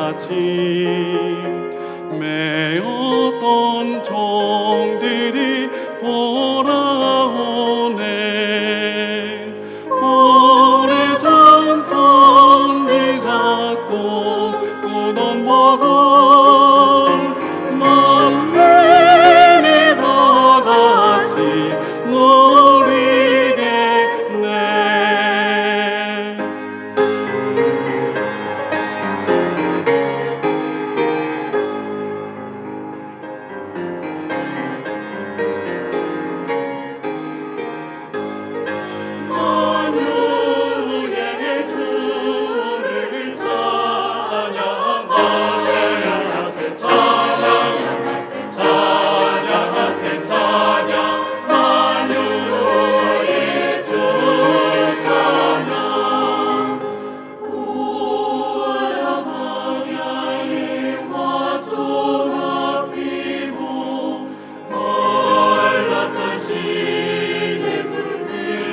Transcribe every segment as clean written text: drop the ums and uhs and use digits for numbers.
같이 매었던 종들이 돌아오네. 오래전 선지자 꾸던 법을 만민이 다 같이 누리겠네. 만유의 주를 찬양하세 찬양하세 찬양하세 찬양. 만유의 주 찬양. 우와 광야에 화초가 피고 말랐던 시냇물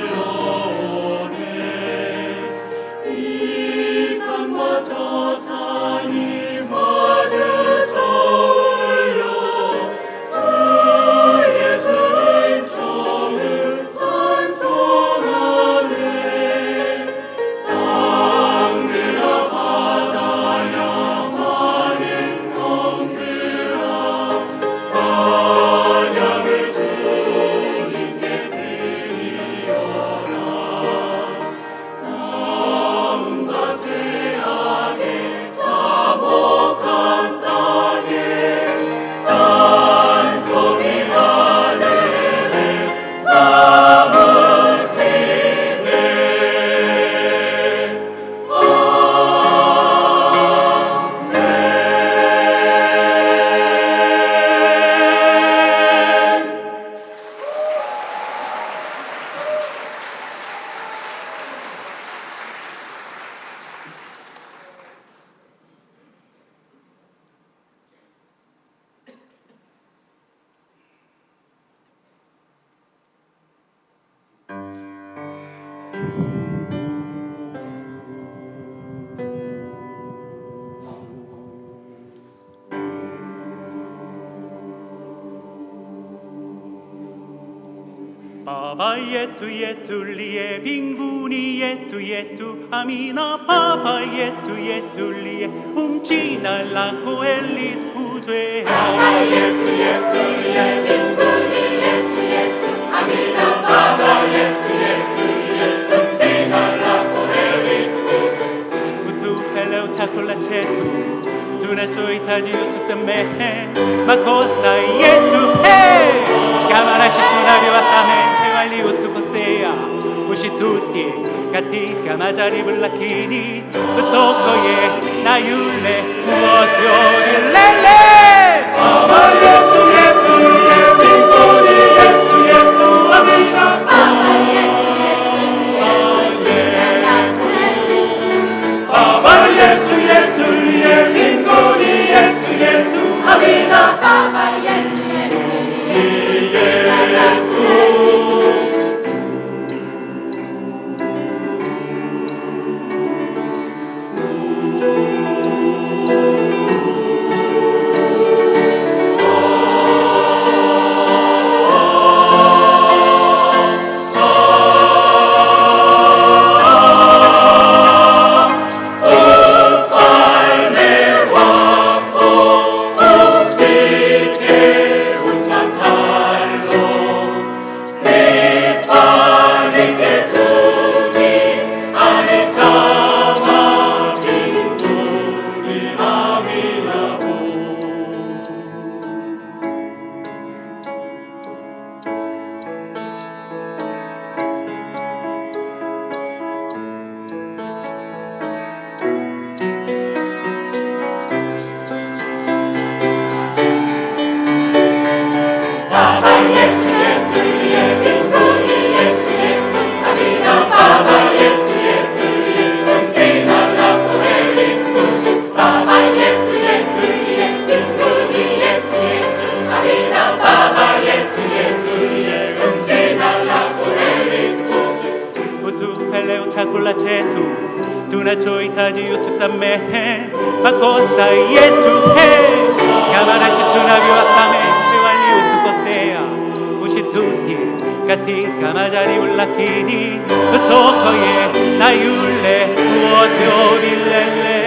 흘러오네. 이 산과 저 산이 마주쳐 올려 주 예수의 정을 찬송하네. 땅들아 바다야 많은 성들아 찬양을 주님께 드리어라. 싸움과 죄악에 자복한 땅에 찬송이 하늘을 사무치네. 바바 예투 예툴리에 빙군이 예투 예투 아미나 바바 예투 예툴리에 움찌날라고 엘릿 구죄. 바바 예투 예툴리에 빙군이 예투 예투 아미나 바바 예투 예툴리에 움찌날라고 엘릿 구죄. 우투 펠레우 차콜라 체투 두나 소이타지 우투 셈메 마코사 예투 헤 가마라시 투나비 와사메 세왈리 우투 코세야 우시 투티 가티가 마자리 블라키니 우토코예 나율레 우어티오리 렐레. 바바 예투 예투리에 빙고니 예투 예투 아미나 바바 예투 예툴리에 바바 예투 예투리에 빙고니 예투 예투 아미나 바바 예투 차콜라체투 tunahitaji utusamehe makosa yetu, kama nasi tunavyowasamehe waliotukosea, usitutie katika majaribu, lakini utuokoe na yule wote milele.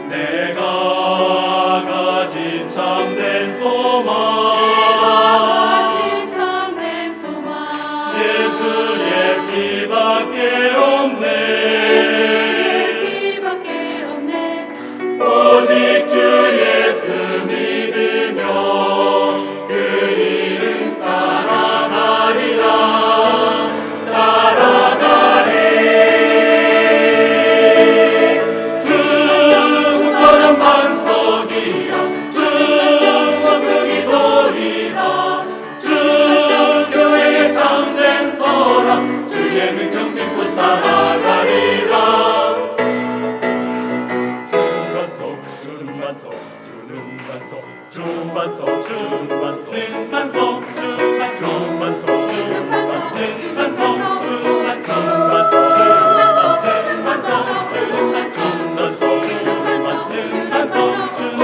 내가 가진 참된 소망, 예수의 피밖에 없네. 오직 주 예수 믿으며 그 이름 따라가리라. 주 굳건한 반석이라, 주 원통이 돌이라, 주 교회의 참된 터라, 주의 능력 믿고 따라가리라. 주는 반석, 주는 반석, 주는 반석, 주는 반석, 주는 반석, 주는 반석, 주는 반석, 주는 반석, 주는 반석, 주는 반석, 주는 반석, 주는 반석, 주는 반석, 주는 반석, 주는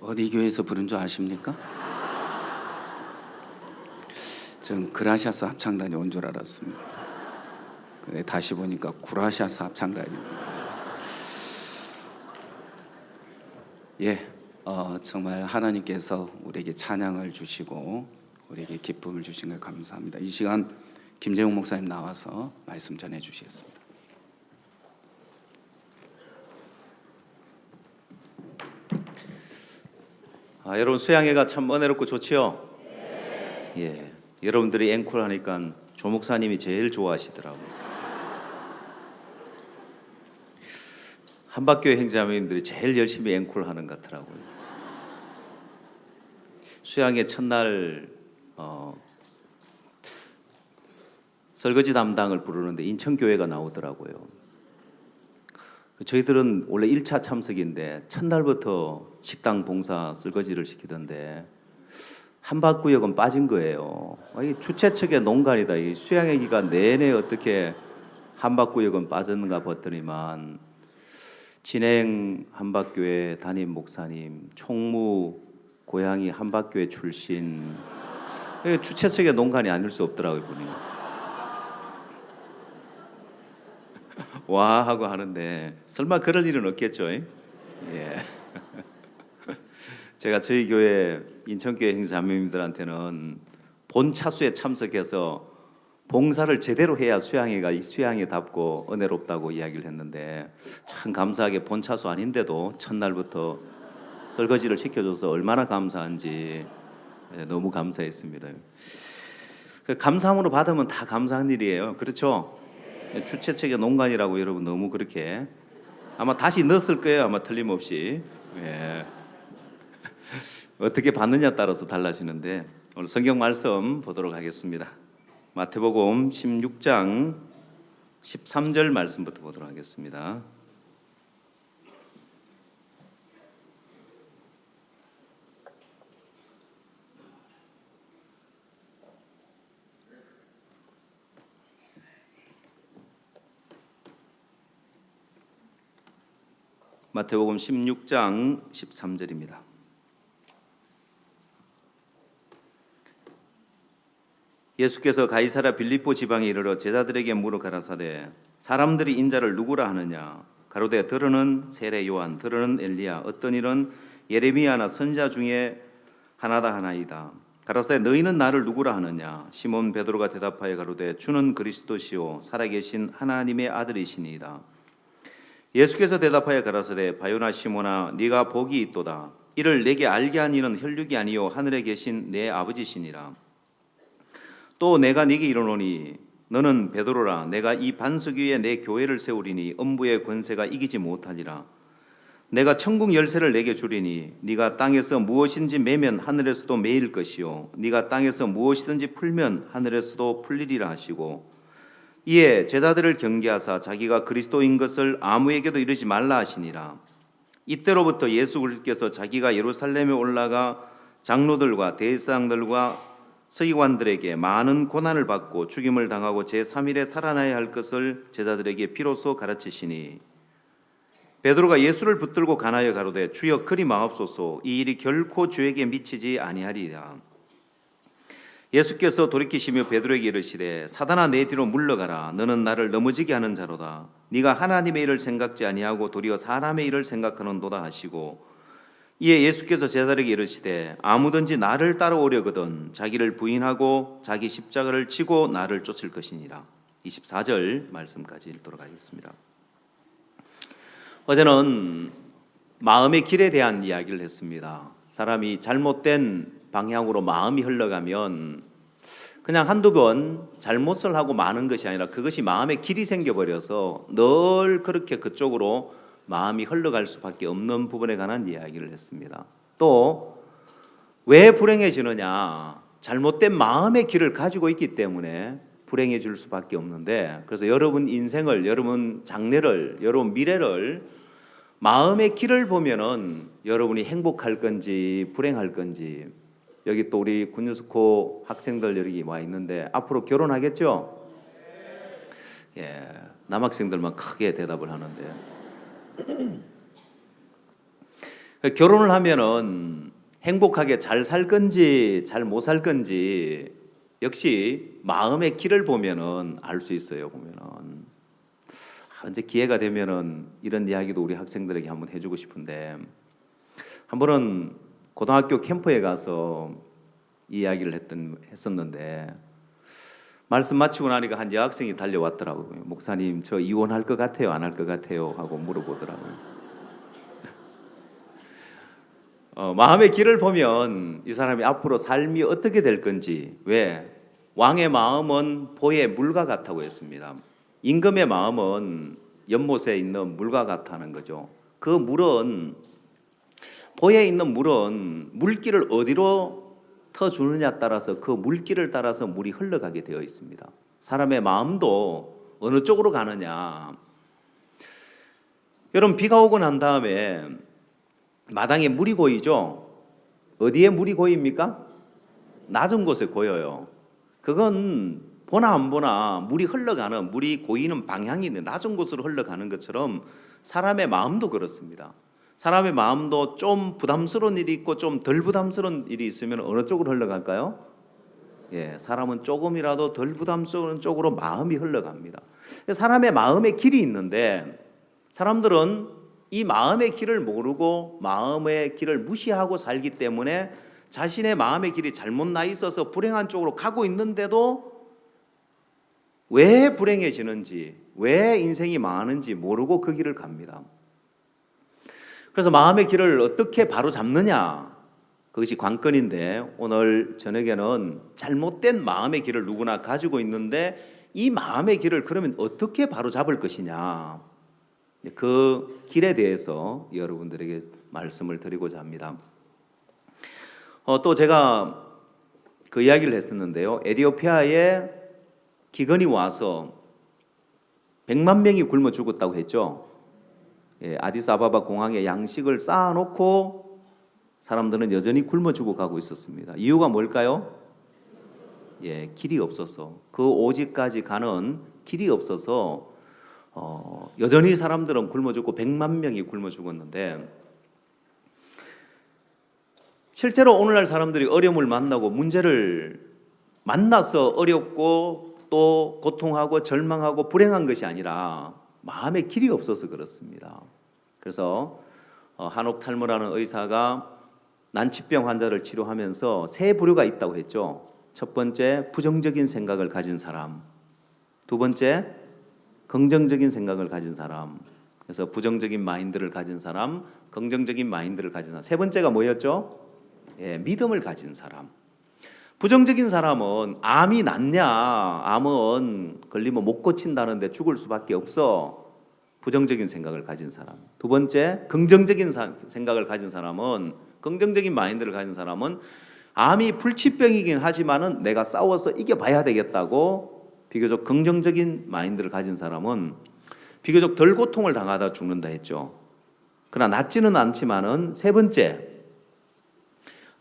어디 교회에서 부른 줄 아십니까? 전 그라시아스 합창단이 온 줄 알았습니다. 근데 다시 보니까 구라시아스 합창단입니다. 정말 하나님께서 우리에게 찬양을 주시고 우리에게 기쁨을 주신 걸 감사합니다. 이 시간 김재용 목사님 나와서 말씀 전해 주시겠습니다. 여러분 수양회가 참 은혜롭고 좋지요? 예, 여러분들이 앵콜 하니까 조 목사님이 제일 좋아하시더라고요. 한박교회 형제자매님들이 제일 열심히 앵콜하는 것 같더라고요. 수양의 첫날 설거지 담당을 부르는데 인천교회가 나오더라고요. 저희들은 원래 1차 참석인데 첫날부터 식당 봉사 설거지를 시키던데 한박구역은 빠진 거예요. 이 주최 측의 농간이다. 이 수양의 기간 내내 어떻게 한박구역은 빠졌는가 봤더니만 진행 한박교회 담임 목사님, 총무 고향이 한박교회 출신, 주최 측의 농간이 아닐 수 없더라고요 보니. 와 하고 하는데 설마 그럴 일은 없겠죠? 예. 제가 저희 교회 인천교회 형제자매님들한테는 본 차수에 참석해서 봉사를 제대로 해야 수양회답고 은혜롭다고 이야기를 했는데 참 감사하게 본 차수 아닌데도 첫날부터 설거지를 시켜줘서 얼마나 감사한지 너무 감사했습니다. 감사함으로 받으면 다 감사한 일이에요. 그렇죠? 주최 측의 농간이라고 여러분 너무 그렇게 아마 다시 넣었을 거예요. 아마 틀림없이. 예. 어떻게 받느냐에 따라서 달라지는데 오늘 성경 말씀 보도록 하겠습니다. 마태복음 16장 13절 말씀부터 보도록 하겠습니다. 마태복음 16장 13절입니다. 예수께서 가이사랴 빌립보 지방에 이르러 제자들에게 물어 가라사대 사람들이 인자를 누구라 하느냐 가로되 들으는 세례 요한 들으는 엘리야 어떤 이는 예레미야나 선지자 중에 하나다 하나이다. 가라사대 너희는 나를 누구라 하느냐 시몬 베드로가 대답하여 가로되 주는 그리스도시요 살아계신 하나님의 아들이시니이다. 예수께서 대답하여 가라사대 바요나 시몬아 네가 복이 있도다. 이를 내게 알게 한 이는 혈육이 아니요 하늘에 계신 내 아버지시니라. 또 내가 네게 이르노니 너는 베드로라. 내가 이 반석 위에 내 교회를 세우리니 음부의 권세가 이기지 못하리라. 내가 천국 열쇠를 내게 주리니 네가 땅에서 무엇인지 매면 하늘에서도 매일 것이요 네가 땅에서 무엇이든지 풀면 하늘에서도 풀리리라 하시고 이에 제자들을 경계하사 자기가 그리스도인 것을 아무에게도 이르지 말라 하시니라. 이때로부터 예수 그리스도께서 자기가 예루살렘에 올라가 장로들과 대제사장들과 서기관들에게 많은 고난을 받고 죽임을 당하고 제3일에 살아나야 할 것을 제자들에게 비로소 가르치시니 베드로가 예수를 붙들고 간하여 가로되 주여 그리 마옵소서 이 일이 결코 주에게 미치지 아니하리라. 예수께서 돌이키시며 베드로에게 이르시되 사단아 내 뒤로 물러가라. 너는 나를 넘어지게 하는 자로다. 네가 하나님의 일을 생각지 아니하고 도리어 사람의 일을 생각하는도다 하시고 이에 예수께서 제자들에게 이르시되 아무든지 나를 따라오려거든 자기를 부인하고 자기 십자가를 지고 나를 쫓을 것이니라. 24절 말씀까지 읽도록 하겠습니다. 어제는 마음의 길에 대한 이야기를 했습니다. 사람이 잘못된 방향으로 마음이 흘러가면 그냥 한두 번 잘못을 하고 마는 것이 아니라 그것이 마음의 길이 생겨버려서 늘 그렇게 그쪽으로 마음이 흘러갈 수밖에 없는 부분에 관한 이야기를 했습니다. 또 왜 불행해지느냐? 잘못된 마음의 길을 가지고 있기 때문에 불행해질 수밖에 없는데 그래서 여러분 인생을, 여러분 장래를, 여러분 미래를 마음의 길을 보면은 여러분이 행복할 건지 불행할 건지 여기 또 우리 군유스코 학생들 여기 와 있는데 앞으로 결혼하겠죠? 예, 남학생들만 크게 대답을 하는데 결혼을 하면은 행복하게 잘 살 건지 잘 못 살 건지 역시 마음의 길을 보면은 알 수 있어요. 보면은 이제 기회가 되면은 이런 이야기도 우리 학생들에게 한번 해주고 싶은데 한 번은 고등학교 캠프에 가서 이 이야기를 했었는데 말씀 마치고 나니까 한 여학생이 달려왔더라고요. 목사님 저 이혼할 것 같아요? 안 할 것 같아요? 하고 물어보더라고요. 마음의 길을 보면 이 사람이 앞으로 삶이 어떻게 될 건지 왜? 왕의 마음은 보의 물과 같다고 했습니다. 임금의 마음은 연못에 있는 물과 같다는 거죠. 그 물은 보에 있는 물은 물길을 어디로 터주느냐에 따라서 그 물길을 따라서 물이 흘러가게 되어 있습니다. 사람의 마음도 어느 쪽으로 가느냐. 여러분 비가 오고 난 다음에 마당에 물이 고이죠. 어디에 물이 고입니까? 낮은 곳에 고여요. 그건 보나 안 보나 물이 흘러가는, 물이 고이는 방향이 있는 낮은 곳으로 흘러가는 것처럼 사람의 마음도 그렇습니다. 사람의 마음도 좀 부담스러운 일이 있고 좀 덜 부담스러운 일이 있으면 어느 쪽으로 흘러갈까요? 예, 사람은 조금이라도 덜 부담스러운 쪽으로 마음이 흘러갑니다. 사람의 마음의 길이 있는데 사람들은 이 마음의 길을 모르고 마음의 길을 무시하고 살기 때문에 자신의 마음의 길이 잘못 나 있어서 불행한 쪽으로 가고 있는데도 왜 불행해지는지, 왜 인생이 망하는지 모르고 그 길을 갑니다. 그래서 마음의 길을 어떻게 바로 잡느냐, 그것이 관건인데 오늘 저녁에는 잘못된 마음의 길을 누구나 가지고 있는데 이 마음의 길을 그러면 어떻게 바로 잡을 것이냐, 그 길에 대해서 여러분들에게 말씀을 드리고자 합니다. 또 제가 그 이야기를 했었는데요. 에티오피아에 기근이 와서 100만 명이 굶어 죽었다고 했죠. 예, 아디스아바바 공항에 양식을 쌓아놓고 사람들은 여전히 굶어 죽어가고 있었습니다. 이유가 뭘까요? 예, 길이 없어서, 그 오직까지 가는 길이 없어서 여전히 사람들은 굶어 죽고 100만 명이 굶어 죽었는데, 실제로 오늘날 사람들이 어려움을 만나고 문제를 만나서 어렵고 또 고통하고 절망하고 불행한 것이 아니라 마음의 길이 없어서 그렇습니다. 그래서 한옥 탈모라는 의사가 난치병 환자를 치료하면서 세 부류가 있다고 했죠. 첫 번째, 부정적인 생각을 가진 사람. 두 번째, 긍정적인 생각을 가진 사람. 그래서 부정적인 마인드를 가진 사람, 긍정적인 마인드를 가진 사람. 세 번째가 뭐였죠? 예, 믿음을 가진 사람. 부정적인 사람은 암이 낫냐, 암은 걸리면 못 고친다는데 죽을 수밖에 없어. 부정적인 생각을 가진 사람. 두 번째, 긍정적인 생각을 가진 사람은, 긍정적인 마인드를 가진 사람은 암이 불치병이긴 하지만은 내가 싸워서 이겨봐야 되겠다고 비교적 긍정적인 마인드를 가진 사람은 비교적 덜 고통을 당하다 죽는다 했죠. 그러나 낫지는 않지만은 세 번째,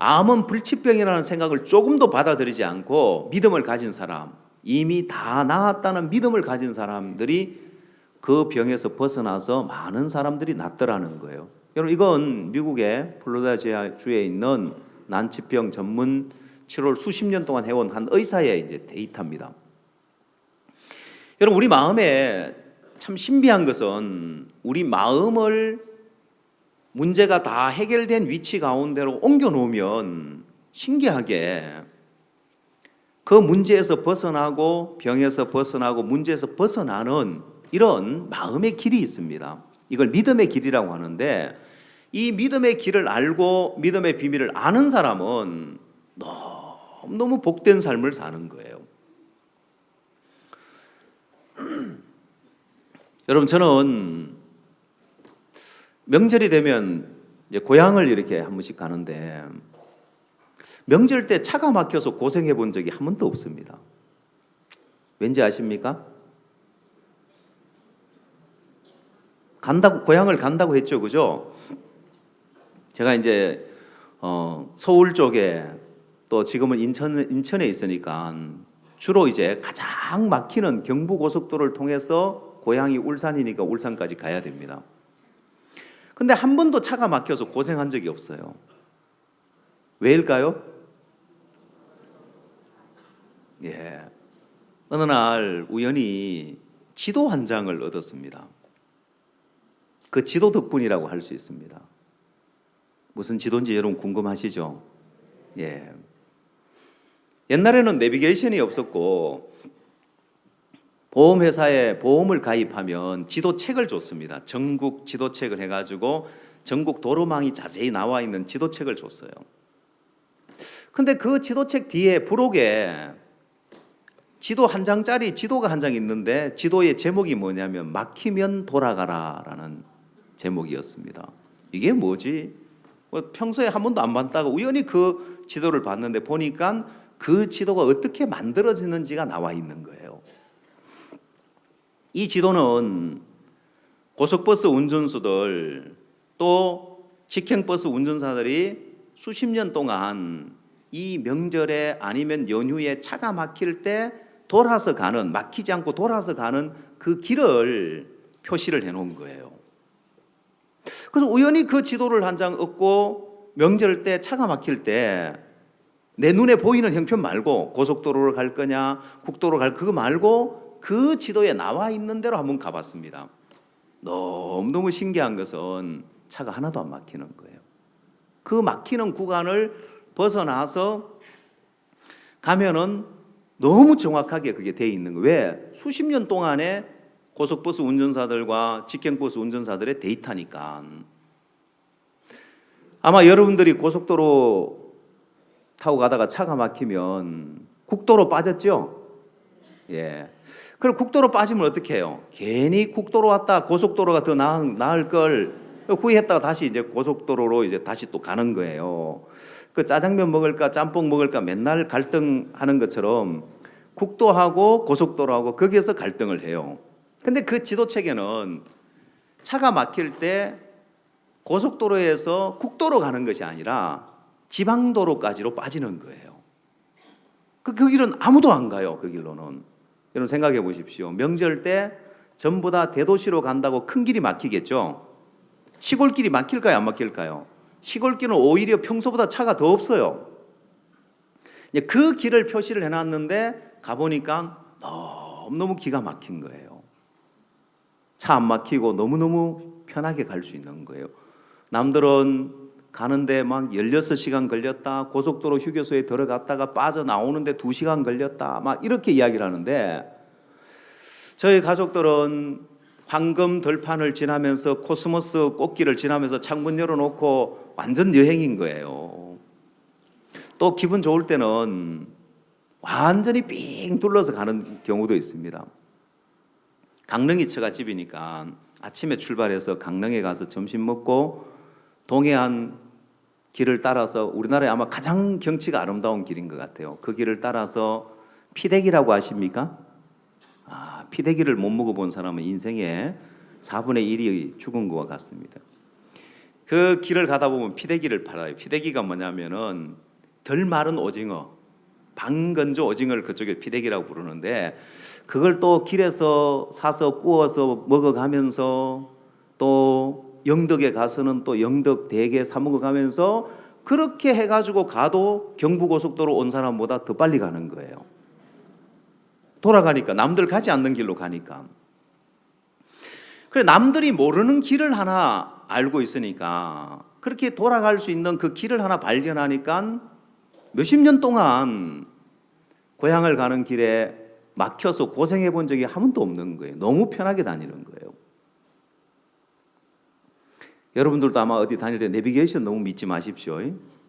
암은 불치병이라는 생각을 조금도 받아들이지 않고 믿음을 가진 사람, 이미 다 나았다는 믿음을 가진 사람들이 그 병에서 벗어나서 많은 사람들이 낫더라는 거예요. 여러분, 이건 미국의 플로리다주에 있는 난치병 전문 치료를 수십 년 동안 해온 한 의사의 이제 데이터입니다. 여러분, 우리 마음에 참 신비한 것은 우리 마음을 문제가 다 해결된 위치 가운데로 옮겨 놓으면 신기하게 그 문제에서 벗어나고 병에서 벗어나고 문제에서 벗어나는 이런 마음의 길이 있습니다. 이걸 믿음의 길이라고 하는데, 이 믿음의 길을 알고 믿음의 비밀을 아는 사람은 너무 복된 삶을 사는 거예요. 여러분, 저는 명절이 되면 이제 고향을 이렇게 한 번씩 가는데 명절 때 차가 막혀서 고생해 본 적이 한 번도 없습니다. 왠지 아십니까? 고향을 간다고 했죠, 그죠? 제가 이제 서울 쪽에 또 지금은 인천에 있으니까 주로 이제 가장 막히는 경부고속도로를 통해서 고향이 울산이니까 울산까지 가야 됩니다. 근데 한 번도 차가 막혀서 고생한 적이 없어요. 왜일까요? 예, 어느 날 우연히 지도 한 장을 얻었습니다. 그 지도 덕분이라고 할 수 있습니다. 무슨 지도인지 여러분 궁금하시죠? 예. 옛날에는 내비게이션이 없었고 보험회사에 보험을 가입하면 지도책을 줬습니다. 전국 지도책을 해가지고 전국 도로망이 자세히 나와 있는 지도책을 줬어요. 근데 그 지도책 뒤에 부록에 지도 한 장짜리 지도가 한 장 있는데 지도의 제목이 뭐냐면 막히면 돌아가라라는 제목이었습니다. 이게 뭐지? 평소에 한 번도 안 봤다가 우연히 그 지도를 봤는데 보니까 그 지도가 어떻게 만들어지는지가 나와 있는 거예요. 이 지도는 고속버스 운전수들 또 직행버스 운전사들이 수십 년 동안 이 명절에 아니면 연휴에 차가 막힐 때 돌아서 가는, 막히지 않고 돌아서 가는 그 길을 표시를 해놓은 거예요. 그래서 우연히 그 지도를 한 장 얻고 명절 때 차가 막힐 때 내 눈에 보이는 형편 말고 고속도로로 갈 거냐 국도로 갈 그거 말고 그 지도에 나와 있는 대로 한번 가봤습니다. 너무너무 신기한 것은 차가 하나도 안 막히는 거예요. 그 막히는 구간을 벗어나서 가면은 너무 정확하게 그게 돼 있는 거예요. 왜? 수십 년 동안에 고속버스 운전사들과 직행버스 운전사들의 데이터니까. 아마 여러분들이 고속도로 타고 가다가 차가 막히면 국도로 빠졌죠? 예. 그럼 국도로 빠지면 어떻게 해요? 괜히 국도로 왔다 고속도로가 더 나을 걸 후회했다가 다시 이제 고속도로로 이제 다시 또 가는 거예요. 그 짜장면 먹을까 짬뽕 먹을까 맨날 갈등하는 것처럼 국도하고 고속도로하고 거기에서 갈등을 해요. 근데 그 지도책에는 차가 막힐 때 고속도로에서 국도로 가는 것이 아니라 지방도로까지로 빠지는 거예요. 그 길은 아무도 안 가요. 그 길로는. 여러분 생각해 보십시오. 명절 때 전부 다 대도시로 간다고 큰 길이 막히겠죠. 시골길이 막힐까요? 안 막힐까요? 시골길은 오히려 평소보다 차가 더 없어요. 그 길을 표시를 해놨는데 가보니까 너무너무 기가 막힌 거예요. 차 안 막히고 너무너무 편하게 갈 수 있는 거예요. 남들은 가는데 막 16시간 걸렸다. 고속도로 휴게소에 들어갔다가 빠져나오는데 2시간 걸렸다. 막 이렇게 이야기를 하는데 저희 가족들은 황금 들판을 지나면서 코스모스 꽃길을 지나면서 창문 열어놓고 완전 여행인 거예요. 또 기분 좋을 때는 완전히 삥 둘러서 가는 경우도 있습니다. 강릉이 처가 집이니까 아침에 출발해서 강릉에 가서 점심 먹고 동해안 길을 따라서 우리나라에 아마 가장 경치가 아름다운 길인 것 같아요. 그 길을 따라서 피대기라고 아십니까? 피대기를 못 먹어본 사람은 인생에 4분의 1이 죽은 것과 같습니다. 그 길을 가다 보면 피대기를 팔아요. 피대기가 뭐냐면은 덜 마른 오징어, 방건조 오징어를 그쪽에 피대기라고 부르는데 그걸 또 길에서 사서 구워서 먹어가면서 또 영덕에 가서는 또 영덕 대게 사 먹어가면서 그렇게 해가지고 가도 경부고속도로 온 사람보다 더 빨리 가는 거예요. 돌아가니까 남들 가지 않는 길로 가니까. 그래 남들이 모르는 길을 하나 알고 있으니까 그렇게 돌아갈 수 있는 그 길을 하나 발견하니까 몇십 년 동안 고향을 가는 길에 막혀서 고생해 본 적이 한 번도 없는 거예요. 너무 편하게 다니는 거예요. 여러분들도 아마 어디 다닐 때 내비게이션 너무 믿지 마십시오.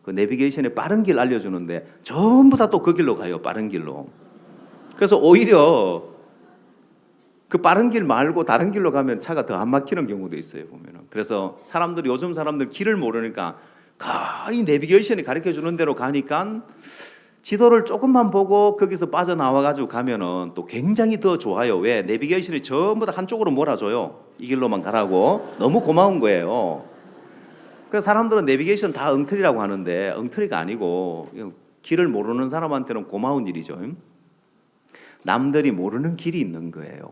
그 내비게이션에 빠른 길 알려주는데 전부 다 또 그 길로 가요. 빠른 길로. 그래서 오히려 그 빠른 길 말고 다른 길로 가면 차가 더 안 막히는 경우도 있어요. 보면은. 그래서 요즘 사람들 길을 모르니까 이 내비게이션이 가르쳐 주는 대로 가니까 지도를 조금만 보고 거기서 빠져나와가지고 가면은 또 굉장히 더 좋아요. 왜? 내비게이션이 전부 다 한쪽으로 몰아줘요. 이 길로만 가라고. 너무 고마운 거예요. 그래서 사람들은 내비게이션 다 엉터리라고 하는데 엉터리가 아니고 길을 모르는 사람한테는 고마운 일이죠. 남들이 모르는 길이 있는 거예요.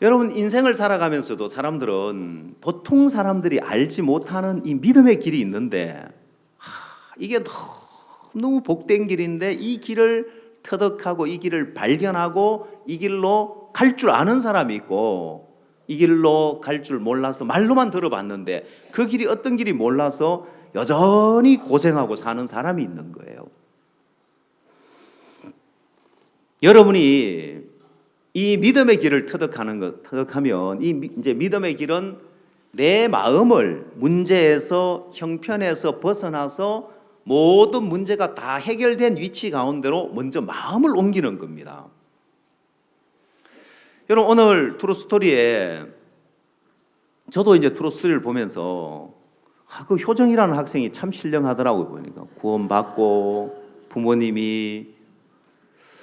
여러분 인생을 살아가면서도 사람들은 보통 사람들이 알지 못하는 이 믿음의 길이 있는데 이게 너무 복된 길인데 이 길을 터득하고 이 길을 발견하고 이 길로 갈 줄 아는 사람이 있고 이 길로 갈 줄 몰라서 말로만 들어봤는데 그 길이 어떤 길이 몰라서 여전히 고생하고 사는 사람이 있는 거예요. 여러분이 이 믿음의 길을 터득하면 이제 믿음의 길은 내 마음을 문제에서 형편에서 벗어나서 모든 문제가 다 해결된 위치 가운데로 먼저 마음을 옮기는 겁니다. 여러분, 오늘 트루스토리에 저도 이제 트루스토리를 보면서 그 효정이라는 학생이 참 신령하더라고요. 보니까 구원받고 부모님이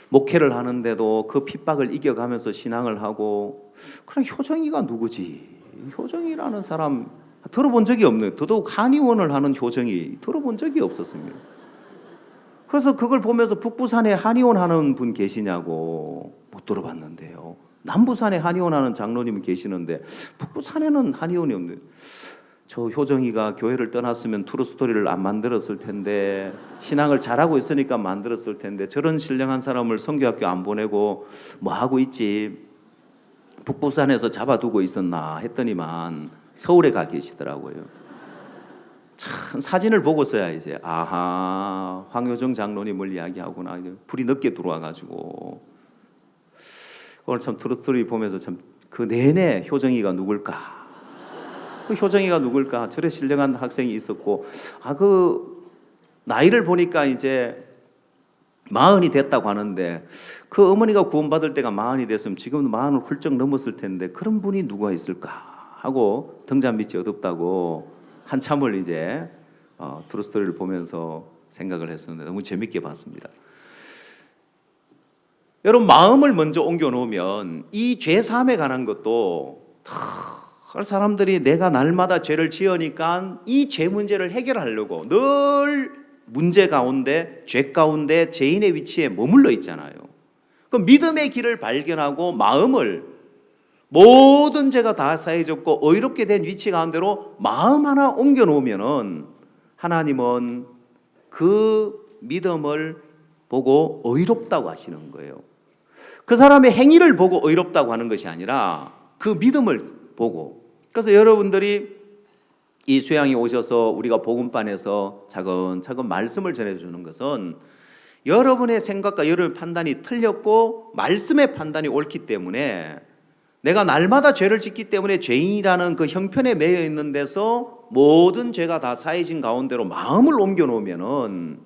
목회를 하는데도 그 핍박을 이겨가면서 신앙을 하고, 그럼 효정이가 누구지? 효정이라는 사람 들어본 적이 없네요. 더더욱 한의원을 하는 효정이 들어본 적이 없었습니다. 그래서 그걸 보면서 북부산에 한의원 하는 분 계시냐고, 못 들어봤는데요. 남부산에 한의원 하는 장로님이 계시는데 북부산에는 한의원이 없네요. 저 효정이가 교회를 떠났으면 트루스토리를 안 만들었을 텐데, 신앙을 잘하고 있으니까 만들었을 텐데, 저런 신령한 사람을 선교학교 안 보내고 뭐 하고 있지, 북부산에서 잡아두고 있었나 했더니만 서울에 가 계시더라고요. 참 사진을 보고서야 이제 아하, 황효정 장로님을 이야기하구나. 불이 늦게 들어와가지고 오늘 참 트루스토리 보면서 참 그 내내 효정이가 누굴까, 그 효정이가 누굴까, 저래 신령한 학생이 있었고, 그 나이를 보니까 이제 40이 됐다고 하는데, 그 어머니가 구원받을 때가 40이 됐으면 지금은 40을 훌쩍 넘었을 텐데 그런 분이 누가 있을까 하고 등잔 밑이 어둡다고 한참을 이제 트루스토리를 보면서 생각을 했었는데 너무 재밌게 봤습니다. 여러분, 마음을 먼저 옮겨 놓으면 이 죄 사함에 관한 것도 사람들이 내가 날마다 죄를 지으니까 이 죄 문제를 해결하려고 늘 문제 가운데, 죄 가운데, 죄인의 위치에 머물러 있잖아요. 그 믿음의 길을 발견하고 마음을, 모든 죄가 다 사해졌고 의롭게 된 위치 가운데로 마음 하나 옮겨 놓으면은 하나님은 그 믿음을 보고 의롭다고 하시는 거예요. 그 사람의 행위를 보고 의롭다고 하는 것이 아니라 그 믿음을 보고. 그래서 여러분들이 이 수양이 오셔서 우리가 복음반에서 차근차근 말씀을 전해주는 것은 여러분의 생각과 여러분의 판단이 틀렸고 말씀의 판단이 옳기 때문에, 내가 날마다 죄를 짓기 때문에 죄인이라는 그 형편에 매여 있는 데서 모든 죄가 다 사해진 가운데로 마음을 옮겨 놓으면은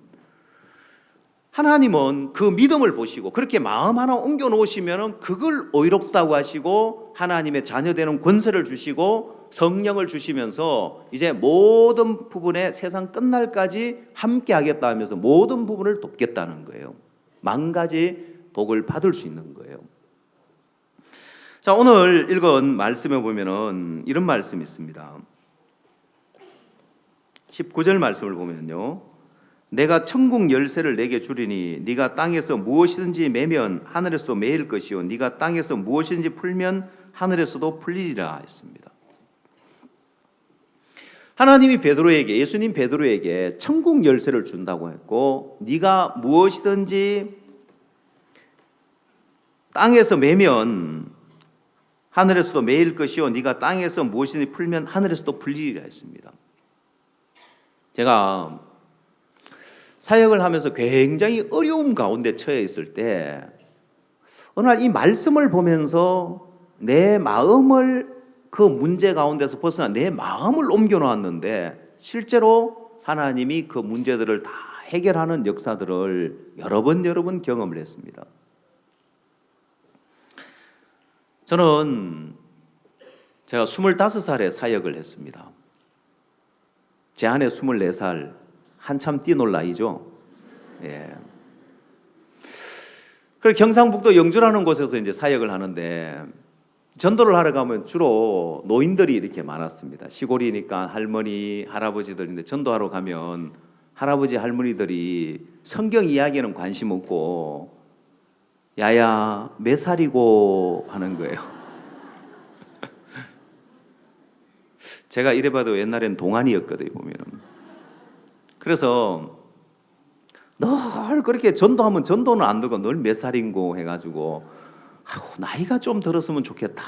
하나님은 그 믿음을 보시고 그렇게 마음 하나 옮겨 놓으시면은 그걸 의롭다고 하시고 하나님의 자녀되는 권세를 주시고 성령을 주시면서 이제 모든 부분에 세상 끝날까지 함께 하겠다 하면서 모든 부분을 돕겠다는 거예요. 만 가지 복을 받을 수 있는 거예요. 자, 오늘 읽은 말씀에 보면은 이런 말씀이 있습니다. 19절 말씀을 보면요, 내가 천국 열쇠를 내게 주리니 네가 땅에서 무엇이든지 매면 하늘에서도 매일 것이요 네가 땅에서 무엇이든지 풀면 하늘에서도 풀리리라 했습니다. 하나님이 베드로에게, 예수님 베드로에게 천국 열쇠를 준다고 했고, 네가 무엇이든지 땅에서 매면 하늘에서도 매일 것이요 네가 땅에서 무엇이든지 풀면 하늘에서도 풀리리라 했습니다. 제가 사역을 하면서 굉장히 어려움 가운데 처해 있을 때 어느 날 이 말씀을 보면서 내 마음을, 그 문제 가운데서 벗어나 내 마음을 옮겨 놓았는데 실제로 하나님이 그 문제들을 다 해결하는 역사들을 여러 번 경험을 했습니다. 저는 제가 25살에 사역을 했습니다. 제 아내 24살, 한참 뛰놀 나이죠. 예. 그리고 경상북도 영주라는 곳에서 이제 사역을 하는데 전도를 하러 가면 주로 노인들이 이렇게 많았습니다. 시골이니까 할머니, 할아버지들인데 전도하러 가면 할아버지, 할머니들이 성경 이야기에는 관심 없고 야야 몇 살이고 하는 거예요. 제가 이래봐도 옛날엔 동안이었거든요, 보면은. 그래서 늘 그렇게 전도하면 전도는 안 되고 늘 몇 살인고 해가지고 나이가 좀 들었으면 좋겠다.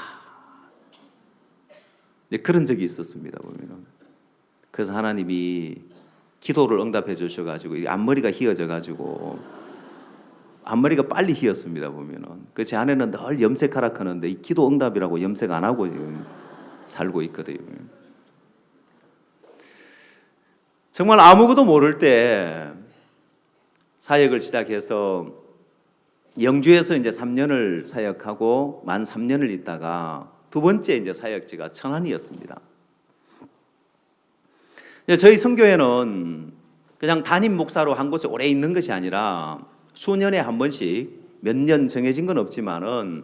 그런 적이 있었습니다, 보면은. 그래서 하나님이 기도를 응답해 주셔가지고 앞머리가 휘어져가지고 앞머리가 빨리 휘었습니다, 보면은. 그 제 아내는 늘 염색하라 하는데 이 기도 응답이라고 염색 안 하고 지금 살고 있거든요. 정말 아무것도 모를 때 사역을 시작해서 영주에서 이제 3년을 사역하고 만 3년을 있다가 두 번째 이제 사역지가 천안이었습니다. 저희 선교회는 그냥 담임 목사로 한 곳에 오래 있는 것이 아니라 수년에 한 번씩, 몇 년 정해진 건 없지만은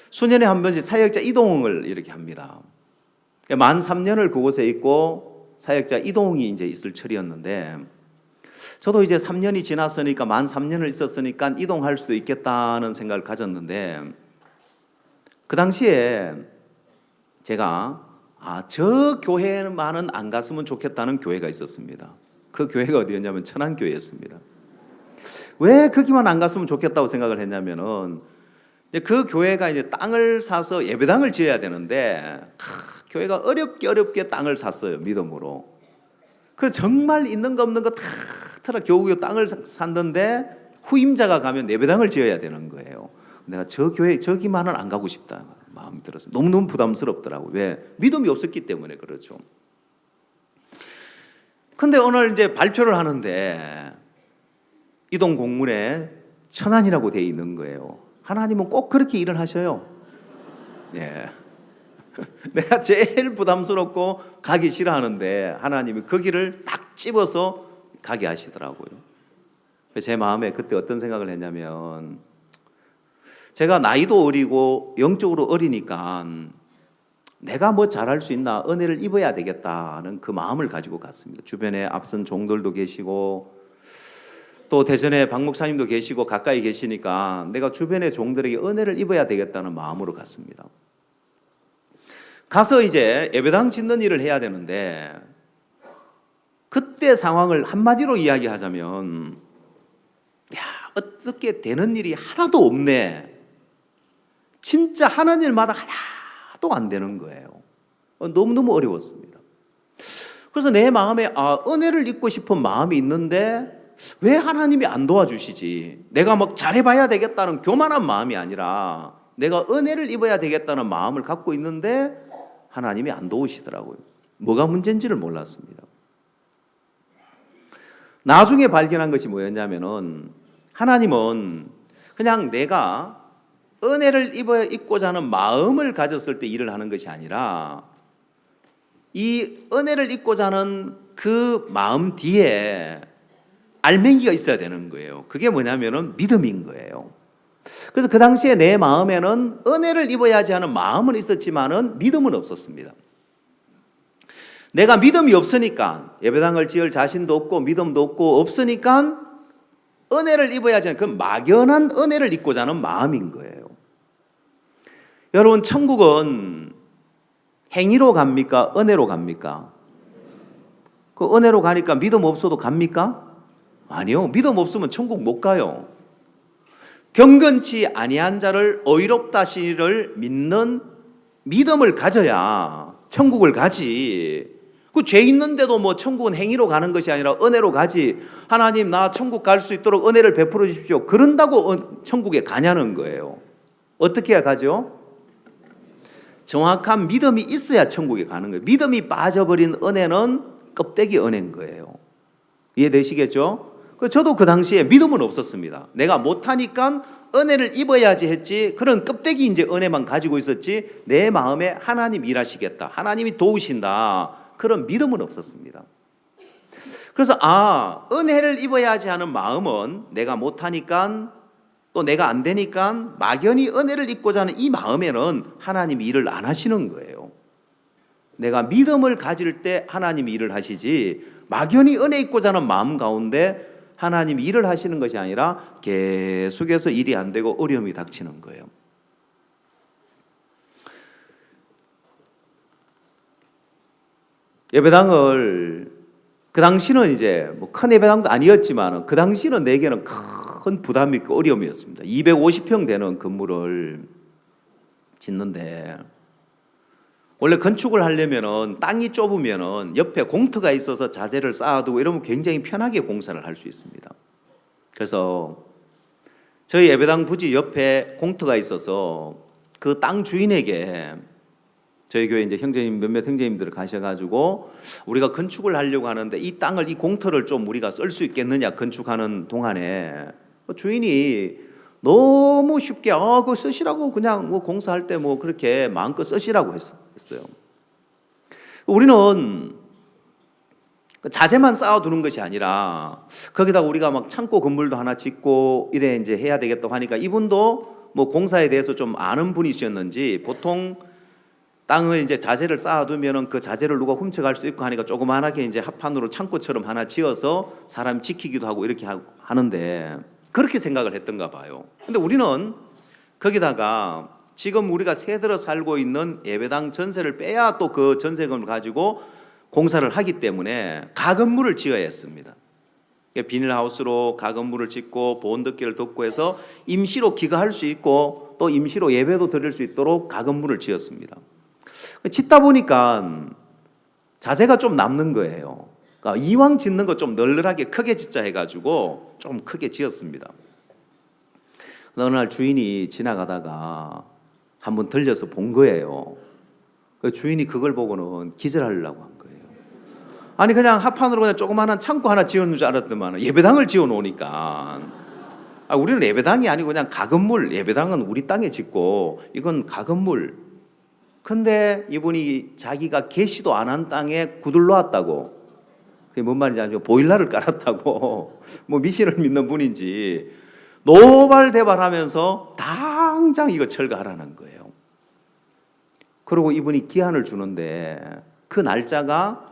수년에 한 번씩 사역자 이동을 이렇게 합니다. 만 3년을 그곳에 있고 사역자 이동이 이제 있을 철이었는데, 저도 이제 3년이 지났으니까 만 3년을 있었으니까 이동할 수도 있겠다는 생각을 가졌는데, 그 당시에 제가 저 교회만은 안 갔으면 좋겠다는 교회가 있었습니다. 그 교회가 어디였냐면 천안교회였습니다. 왜 거기만 안 갔으면 좋겠다고 생각을 했냐면은, 그 교회가 이제 땅을 사서 예배당을 지어야 되는데, 교회가 어렵게 땅을 샀어요, 믿음으로. 그래서 정말 있는 거 없는 거 다 털어 겨우 땅을 샀는데 후임자가 가면 예배당을 지어야 되는 거예요. 내가 저 교회 저기만은 안 가고 싶다 마음이 들었어요. 너무너무 부담스럽더라고요. 왜? 믿음이 없었기 때문에 그렇죠. 근데 오늘 이제 발표를 하는데 이동 공문에 천안이라고 돼 있는 거예요. 하나님은 꼭 그렇게 일을 하셔요. 예. 내가 제일 부담스럽고 가기 싫어하는데 하나님이 거기를 딱 집어서 가게 하시더라고요. 제 마음에 그때 어떤 생각을 했냐면, 제가 나이도 어리고 영적으로 어리니까 내가 뭐 잘할 수 있나, 은혜를 입어야 되겠다는 그 마음을 가지고 갔습니다. 주변에 앞선 종들도 계시고 또 대전에 박 목사님도 계시고 가까이 계시니까 내가 주변의 종들에게 은혜를 입어야 되겠다는 마음으로 갔습니다. 가서 이제 예배당 짓는 일을 해야 되는데, 그때 상황을 한마디로 이야기하자면, 야, 어떻게 되는 일이 하나도 없네. 진짜 하는 일마다 하나도 안 되는 거예요. 너무너무 어려웠습니다. 그래서 내 마음에 은혜를 입고 싶은 마음이 있는데 왜 하나님이 안 도와주시지? 내가 막 잘해봐야 되겠다는 교만한 마음이 아니라 내가 은혜를 입어야 되겠다는 마음을 갖고 있는데 하나님이 안 도우시더라고요. 뭐가 문제인지를 몰랐습니다. 나중에 발견한 것이 뭐였냐면은, 하나님은 그냥 내가 은혜를 입고자 하는 마음을 가졌을 때 일을 하는 것이 아니라 이 은혜를 입고자 하는 그 마음 뒤에 알맹이가 있어야 되는 거예요. 그게 뭐냐면은 믿음인 거예요. 그래서 그 당시에 내 마음에는 은혜를 입어야지 하는 마음은 있었지만은 믿음은 없었습니다. 내가 믿음이 없으니까, 예배당을 지을 자신도 없고 믿음도 없고 없으니까 은혜를 입어야지 하는 그 막연한 은혜를 입고자 하는 마음인 거예요. 여러분, 천국은 행위로 갑니까? 은혜로 갑니까? 그 은혜로 가니까 믿음 없어도 갑니까? 아니요. 믿음 없으면 천국 못 가요. 경건치 아니한 자를 의롭다시를 믿는 믿음을 가져야 천국을 가지. 그 죄 있는데도 뭐 천국은 행위로 가는 것이 아니라 은혜로 가지. 하나님, 나 천국 갈 수 있도록 은혜를 베풀어 주십시오. 그런다고 천국에 가냐는 거예요. 어떻게 해야 가죠? 정확한 믿음이 있어야 천국에 가는 거예요. 믿음이 빠져버린 은혜는 껍데기 은혜인 거예요. 이해되시겠죠? 저도 그 당시에 믿음은 없었습니다. 내가 못하니까 은혜를 입어야지 했지, 그런 껍데기 이제 은혜만 가지고 있었지, 내 마음에 하나님 일하시겠다, 하나님이 도우신다, 그런 믿음은 없었습니다. 그래서 은혜를 입어야지 하는 마음은 내가 못하니까, 또 내가 안 되니까 막연히 은혜를 입고자 하는 이 마음에는 하나님이 일을 안 하시는 거예요. 내가 믿음을 가질 때 하나님이 일을 하시지, 막연히 은혜 입고자 하는 마음 가운데 하나님이 일을 하시는 것이 아니라 계속해서 일이 안 되고 어려움이 닥치는 거예요. 예배당을, 그 당시는 이제 뭐 큰 예배당도 아니었지만 그 당시는 내게는 큰 부담이 있고 어려움이었습니다. 250평 되는 건물을 짓는데, 원래 건축을 하려면은 땅이 좁으면은 옆에 공터가 있어서 자재를 쌓아두고 이러면 굉장히 편하게 공사를 할 수 있습니다. 그래서 저희 예배당 부지 옆에 공터가 있어서 그 땅 주인에게 저희 교회 이제 형제님 몇몇 형제님들 가셔가지고 우리가 건축을 하려고 하는데 이 땅을 이 공터를 좀 우리가 쓸 수 있겠느냐 건축하는 동안에 주인이 너무 쉽게 그거 쓰시라고 그냥 뭐 공사할 때 뭐 그렇게 마음껏 쓰시라고 했어요. 우리는 자재만 쌓아두는 것이 아니라 거기다 우리가 막 창고 건물도 하나 짓고 이래 이제 해야 되겠다고 하니까 이분도 뭐 공사에 대해서 좀 아는 분이셨는지 보통 땅을 이제 자재를 쌓아두면은 그 자재를 누가 훔쳐갈 수 있고 하니까 조그만하게 이제 합판으로 창고처럼 하나 지어서 사람 지키기도 하고 이렇게 하는데 그렇게 생각을 했던가 봐요. 근데 우리는 거기다가 지금 우리가 새들어 살고 있는 예배당 전세를 빼야 또 그 전세금을 가지고 공사를 하기 때문에 가건물을 지어야 했습니다. 비닐하우스로 가건물을 짓고 보온덮개를 덮고 해서 임시로 기거할 수 있고 또 임시로 예배도 드릴 수 있도록 가건물을 지었습니다. 짓다 보니까 자재가 좀 남는 거예요. 그러니까 이왕 짓는 거 좀 널널하게 크게 짓자 해가지고 좀 크게 지었습니다. 어느 날 주인이 지나가다가 한번 들려서 본 거예요. 그 주인이 그걸 보고는 기절하려고 한 거예요. 아니 그냥 합판으로 그냥 조그마한 창고 하나 지어놓은 줄 알았더만 예배당을 지어놓으니까 우리는 예배당이 아니고 그냥 가건물, 예배당은 우리 땅에 짓고 이건 가건물. 근데 이분이 자기가 계시도 안 한 땅에 구들 놓았다고, 그게 뭔 말인지 아죠? 보일러를 깔았다고 뭐 미신을 믿는 분인지 노발대발하면서 당장 이거 철거하라는 거예요. 그리고 이분이 기한을 주는데 그 날짜가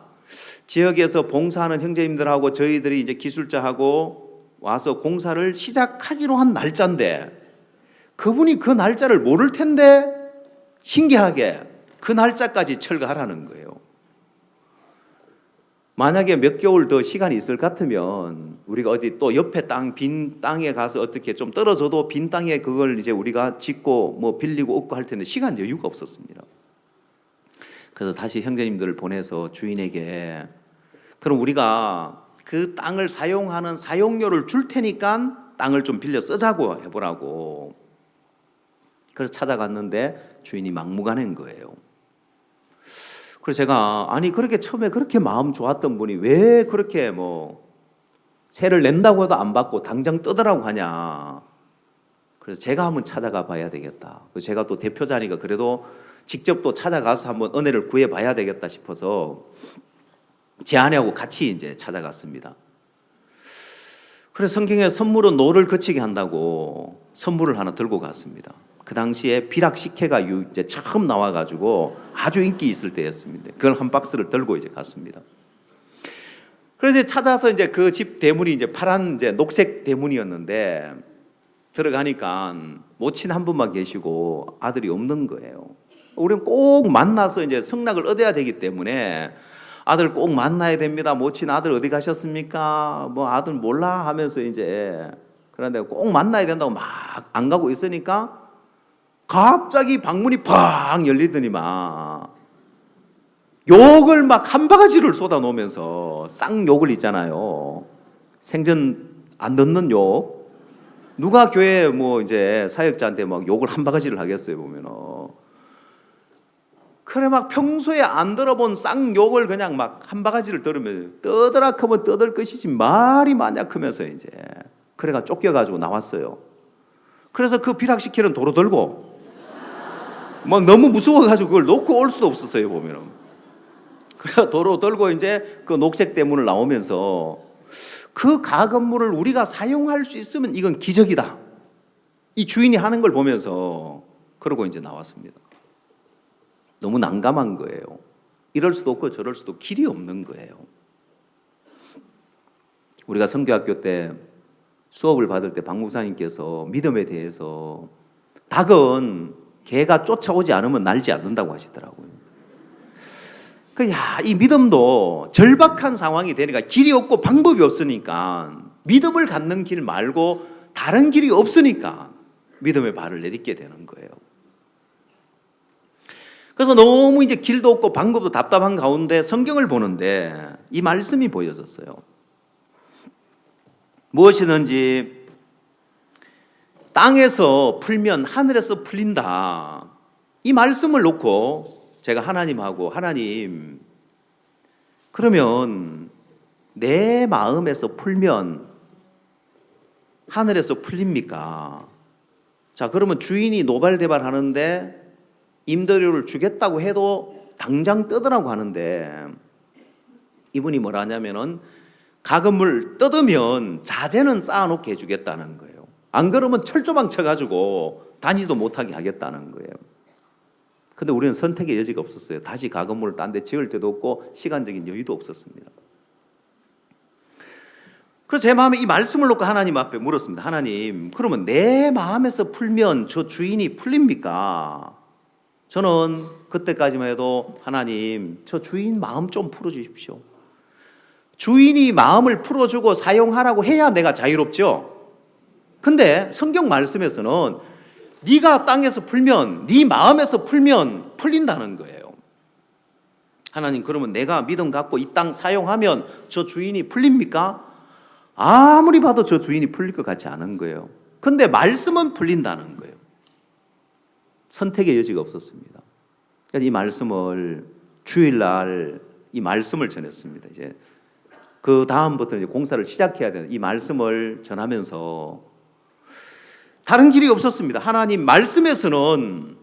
지역에서 봉사하는 형제님들하고 저희들이 이제 기술자하고 와서 공사를 시작하기로 한 날짜인데 그분이 그 날짜를 모를 텐데 신기하게 그 날짜까지 철거하라는 거예요. 만약에 몇 개월 더 시간이 있을 것 같으면 우리가 어디 또 옆에 빈 땅에 가서 어떻게 좀 떨어져도 빈 땅에 그걸 이제 우리가 짓고 뭐 빌리고 얻고 할 텐데 시간 여유가 없었습니다. 그래서 다시 형제님들을 보내서 주인에게 그럼 우리가 그 땅을 사용하는 사용료를 줄 테니까 땅을 좀 빌려 쓰자고 해보라고. 그래서 찾아갔는데 주인이 막무가내인 거예요. 그래서 제가 아니 그렇게 처음에 그렇게 마음 좋았던 분이 왜 그렇게 뭐 세를 낸다고 해도 안 받고 당장 떠더라고 하냐. 그래서 제가 한번 찾아가 봐야 되겠다. 그래서 제가 또 대표자니까 그래도 직접 또 찾아가서 한번 은혜를 구해 봐야 되겠다 싶어서 제 아내하고 같이 이제 찾아갔습니다. 그래서 성경에 선물은 노를 거치게 한다고 선물을 하나 들고 갔습니다. 그 당시에 비락식혜가 이제 처음 나와가지고 아주 인기 있을 때였습니다. 그걸 한 박스를 들고 이제 갔습니다. 그래서 찾아서 이제 그 집 대문이 이제 파란 이제 녹색 대문이었는데 들어가니까 모친 한 분만 계시고 아들이 없는 거예요. 우리는 꼭 만나서 이제 성락을 얻어야 되기 때문에 아들 꼭 만나야 됩니다. 모친 아들 어디 가셨습니까? 뭐 아들 몰라 하면서 이제 그런데 꼭 만나야 된다고 막 안 가고 있으니까 갑자기 방문이 팡 열리더니만 욕을 막 한 바가지를 쏟아 놓으면서 쌍욕을 있잖아요. 생전 안 듣는 욕. 누가 교회 뭐 이제 사역자한테 막 욕을 한 바가지를 하겠어요 보면은. 그래 막 평소에 안 들어본 쌍욕을 그냥 막 한 바가지를 들으면 떠들아 크면 떠들 것이지 말이 많냐 크면서 이제 그래가 쫓겨가지고 나왔어요. 그래서 그 비락식혜는 도로 들고 막 너무 무서워가지고 그걸 놓고 올 수도 없었어요 보면은. 그래 도로 들고 이제 그 녹색 대문을 나오면서 그 가건물을 우리가 사용할 수 있으면 이건 기적이다. 이 주인이 하는 걸 보면서 그러고 이제 나왔습니다. 너무 난감한 거예요. 이럴 수도 없고 저럴 수도 길이 없는 거예요. 우리가 선교학교 때 수업을 받을 때 박 목사님께서 믿음에 대해서 닭은 개가 쫓아오지 않으면 날지 않는다고 하시더라고요. 이 믿음도 절박한 상황이 되니까 길이 없고 방법이 없으니까 믿음을 갖는 길 말고 다른 길이 없으니까 믿음의 발을 내딛게 되는 거예요. 그래서 너무 이제 길도 없고 방법도 답답한 가운데 성경을 보는데 이 말씀이 보여졌어요. 무엇이든지 땅에서 풀면 하늘에서 풀린다. 이 말씀을 놓고 제가 하나님하고 하나님 그러면 내 마음에서 풀면 하늘에서 풀립니까? 자, 그러면 주인이 노발대발 하는데 임대료를 주겠다고 해도 당장 뜯으라고 하는데 이분이 뭐라 하냐면은 가금을 뜯으면 자재는 쌓아놓게 해주겠다는 거예요. 안 그러면 철조망 쳐가지고 다니도 못하게 하겠다는 거예요. 근데 우리는 선택의 여지가 없었어요. 다시 가건물을 딴 데 지을 데도 없고 시간적인 여유도 없었습니다. 그래서 제 마음에 이 말씀을 놓고 하나님 앞에 물었습니다. 하나님, 그러면 내 마음에서 풀면 저 주인이 풀립니까? 저는 그때까지만 해도 하나님, 저 주인 마음 좀 풀어주십시오. 주인이 마음을 풀어주고 사용하라고 해야 내가 자유롭죠. 근데 성경 말씀에서는 네가 땅에서 풀면, 네 마음에서 풀면 풀린다는 거예요. 하나님, 그러면 내가 믿음 갖고 이 땅 사용하면 저 주인이 풀립니까? 아무리 봐도 저 주인이 풀릴 것 같지 않은 거예요. 근데 말씀은 풀린다는 거예요. 선택의 여지가 없었습니다. 그래서 이 말씀을 주일날 이 말씀을 전했습니다. 이제 그 다음부터 이제 공사를 시작해야 되는 이 말씀을 전하면서 다른 길이 없었습니다. 하나님 말씀에서는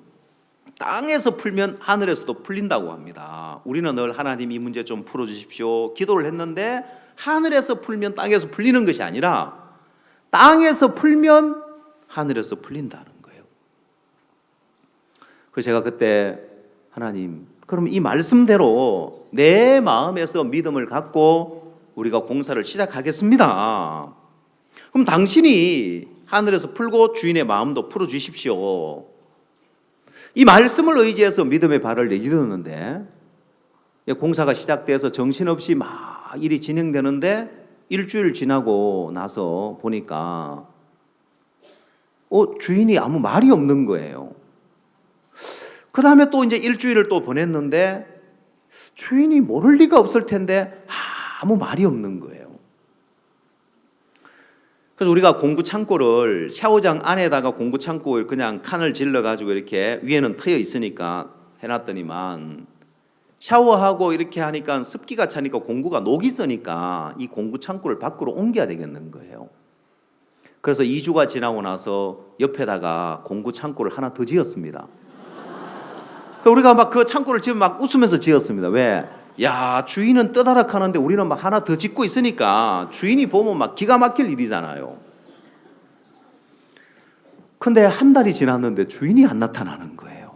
땅에서 풀면 하늘에서도 풀린다고 합니다. 우리는 늘 하나님 이 문제 좀 풀어주십시오 기도를 했는데 하늘에서 풀면 땅에서 풀리는 것이 아니라 땅에서 풀면 하늘에서 풀린다는 거예요. 그래서 제가 그때 하나님, 그럼 이 말씀대로 내 마음에서 믿음을 갖고 우리가 공사를 시작하겠습니다. 그럼 당신이 하늘에서 풀고 주인의 마음도 풀어주십시오. 이 말씀을 의지해서 믿음의 발을 내딛었는데 공사가 시작돼서 정신없이 막 일이 진행되는데 일주일 지나고 나서 보니까 주인이 아무 말이 없는 거예요. 그 다음에 또 이제 일주일을 또 보냈는데 주인이 모를 리가 없을 텐데 아무 말이 없는 거예요. 그래서 우리가 공구 창고를 샤워장 안에다가 공구 창고를 그냥 칸을 질러가지고 이렇게 위에는 트여 있으니까 해놨더니만 샤워하고 이렇게 하니까 습기가 차니까 공구가 녹이 쓰니까 이 공구 창고를 밖으로 옮겨야 되겠는 거예요. 그래서 2주가 지나고 나서 옆에다가 공구 창고를 하나 더 지었습니다. 우리가 막 그 창고를 지으면 막 웃으면서 지었습니다. 왜? 야, 주인은 떠다락 하는데 우리는 막 하나 더 짓고 있으니까 주인이 보면 막 기가 막힐 일이잖아요. 근데 한 달이 지났는데 주인이 안 나타나는 거예요.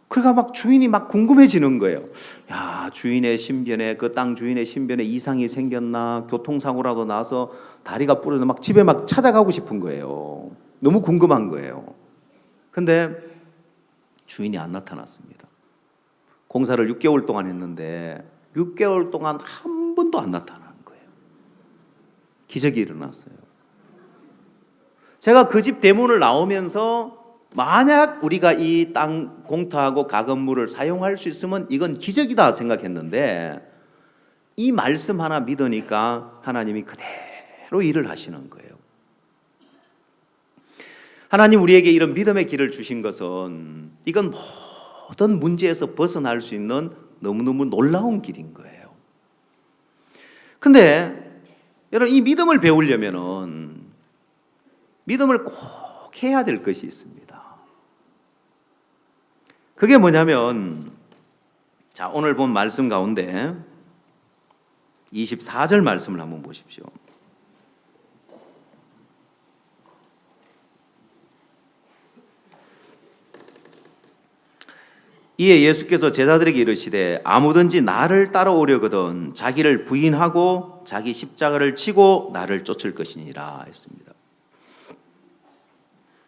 그러니까 막 주인이 막 궁금해지는 거예요. 야, 주인의 신변에, 그 땅 주인의 신변에 이상이 생겼나, 교통사고라도 나서 다리가 부러져 막 집에 막 찾아가고 싶은 거예요. 너무 궁금한 거예요. 근데 주인이 안 나타났습니다. 공사를 6개월 동안 했는데 6개월 동안 한 번도 안 나타나는 거예요. 기적이 일어났어요. 제가 그 집 대문을 나오면서 만약 우리가 이 땅 공터하고 가건물을 사용할 수 있으면 이건 기적이다 생각했는데 이 말씀 하나 믿으니까 하나님이 그대로 일을 하시는 거예요. 하나님 우리에게 이런 믿음의 길을 주신 것은 이건 모든 문제에서 벗어날 수 있는 너무너무 놀라운 길인 거예요. 근데 여러분 이 믿음을 배우려면은 믿음을 꼭 해야 될 것이 있습니다. 그게 뭐냐면 자, 오늘 본 말씀 가운데 24절 말씀을 한번 보십시오. 이에 예수께서 제자들에게 이르시되 아무든지 나를 따라오려거든 자기를 부인하고 자기 십자가를 지고 나를 쫓을 것이니라 했습니다.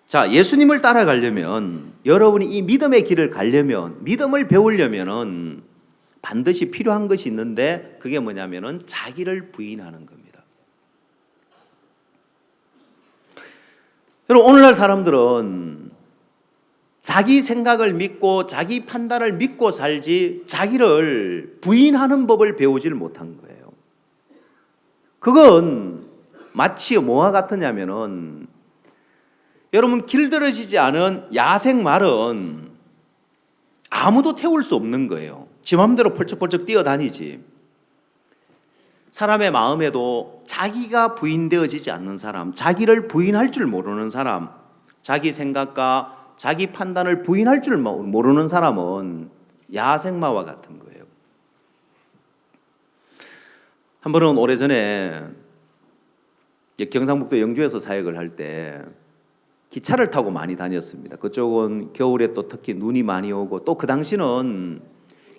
자, 예수님을 따라가려면 여러분이 이 믿음의 길을 가려면 믿음을 배우려면은 반드시 필요한 것이 있는데 그게 뭐냐면은 자기를 부인하는 겁니다. 여러분 오늘날 사람들은 자기 생각을 믿고 자기 판단을 믿고 살지 자기를 부인하는 법을 배우지를 못한 거예요. 그건 마치 뭐와 같으냐면은 여러분 길들여지지 않은 야생 말은 아무도 태울 수 없는 거예요. 지 맘대로 펄쩍펄쩍 뛰어다니지. 사람의 마음에도 자기가 부인되어지지 않는 사람, 자기를 부인할 줄 모르는 사람, 자기 생각과 자기 판단을 부인할 줄 모르는 사람은 야생마와 같은 거예요. 한 번은 오래전에 경상북도 영주에서 사역을 할 때 기차를 타고 많이 다녔습니다. 그쪽은 겨울에 또 특히 눈이 많이 오고, 또 그 당시는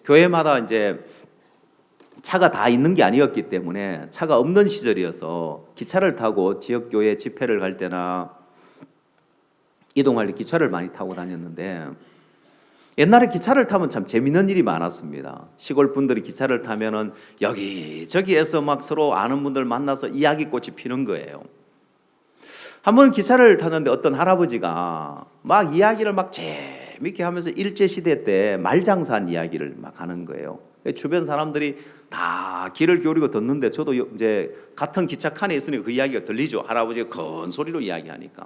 교회마다 이제 차가 다 있는 게 아니었기 때문에 차가 없는 시절이어서 기차를 타고 지역 교회 집회를 갈 때나 이동할 때 기차를 많이 타고 다녔는데, 옛날에 기차를 타면 참 재밌는 일이 많았습니다. 시골 분들이 기차를 타면은 여기저기에서 막 서로 아는 분들 만나서 이야기꽃이 피는 거예요. 한번 기차를 탔는데 어떤 할아버지가 막 이야기를 막 재밌게 하면서 일제시대 때 말장산 이야기를 막 하는 거예요. 주변 사람들이 다 귀를 기울이고 듣는데, 저도 이제 같은 기차 칸에 있으니까 그 이야기가 들리죠. 할아버지가 큰 소리로 이야기하니까.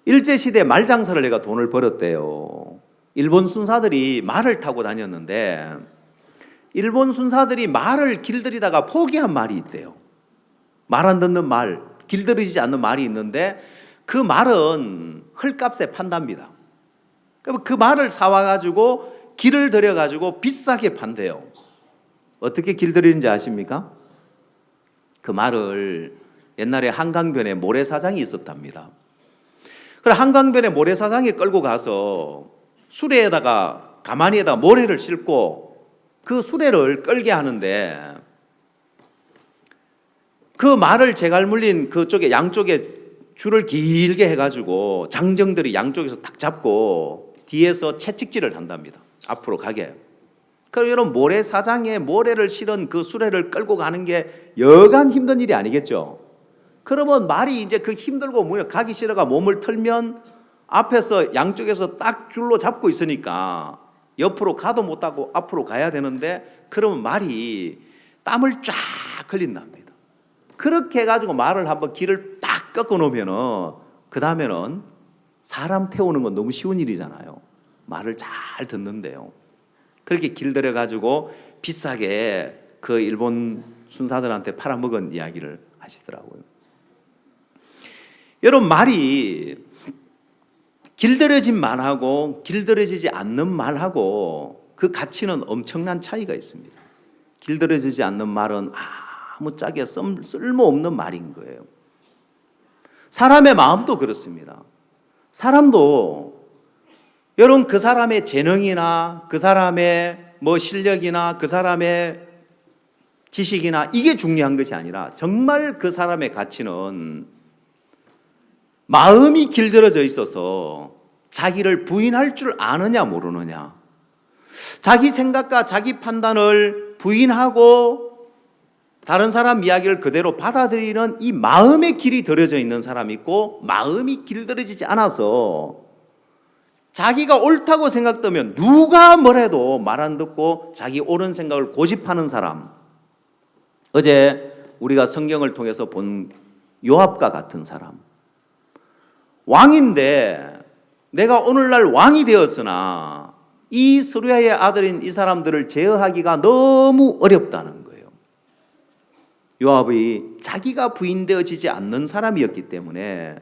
일제시대 말장사를 내가 돈을 벌었대요. 일본 순사들이 말을 타고 다녔는데, 일본 순사들이 말을 길들이다가 포기한 말이 있대요. 말 안 듣는 말, 길들이지 않는 말이 있는데, 그 말은 헐값에 판답니다. 그 말을 사와가지고 길을 들여가지고 비싸게 판대요. 어떻게 길들이는지 아십니까? 그 말을 옛날에 한강변에 모래사장이 있었답니다. 그래, 한강변에 모래사장에 끌고 가서 수레에다가 가마니에다가 모래를 싣고 그 수레를 끌게 하는데, 그 말을 제갈 물린 그쪽에 양쪽에 줄을 길게 해가지고 장정들이 양쪽에서 딱 잡고 뒤에서 채찍질을 한답니다. 앞으로 가게. 그럼 이런 모래사장에 모래를 실은 그 수레를 끌고 가는 게 여간 힘든 일이 아니겠죠. 그러면 말이 이제 그 힘들고 뭐야 가기 싫어가 몸을 털면 앞에서 양쪽에서 딱 줄로 잡고 있으니까 옆으로 가도 못하고 앞으로 가야 되는데, 그러면 말이 땀을 쫙 흘린답니다. 그렇게 해가지고 말을 한번 길을 딱 꺾어 놓으면은 그 다음에는 사람 태우는 건 너무 쉬운 일이잖아요. 말을 잘 듣는데요. 그렇게 길들여 가지고 비싸게 그 일본 순사들한테 팔아먹은 이야기를 하시더라고요. 여러분, 말이 길들여진 말하고 길들여지지 않는 말하고 그 가치는 엄청난 차이가 있습니다. 길들여지지 않는 말은 아무짝에 쓸모없는 말인 거예요. 사람의 마음도 그렇습니다. 사람도 여러분, 그 사람의 재능이나 그 사람의 뭐 실력이나 그 사람의 지식이나 이게 중요한 것이 아니라, 정말 그 사람의 가치는 마음이 길들여져 있어서 자기를 부인할 줄 아느냐 모르느냐, 자기 생각과 자기 판단을 부인하고 다른 사람 이야기를 그대로 받아들이는 이 마음의 길이 들여져 있는 사람이 있고, 마음이 길들여지지 않아서 자기가 옳다고 생각되면 누가 뭐래도 말 안 듣고 자기 옳은 생각을 고집하는 사람. 어제 우리가 성경을 통해서 본 요압과 같은 사람. 왕인데 내가 오늘날 왕이 되었으나 이 스루야의 아들인 이 사람들을 제어하기가 너무 어렵다는 거예요. 요압이 자기가 부인되어지지 않는 사람이었기 때문에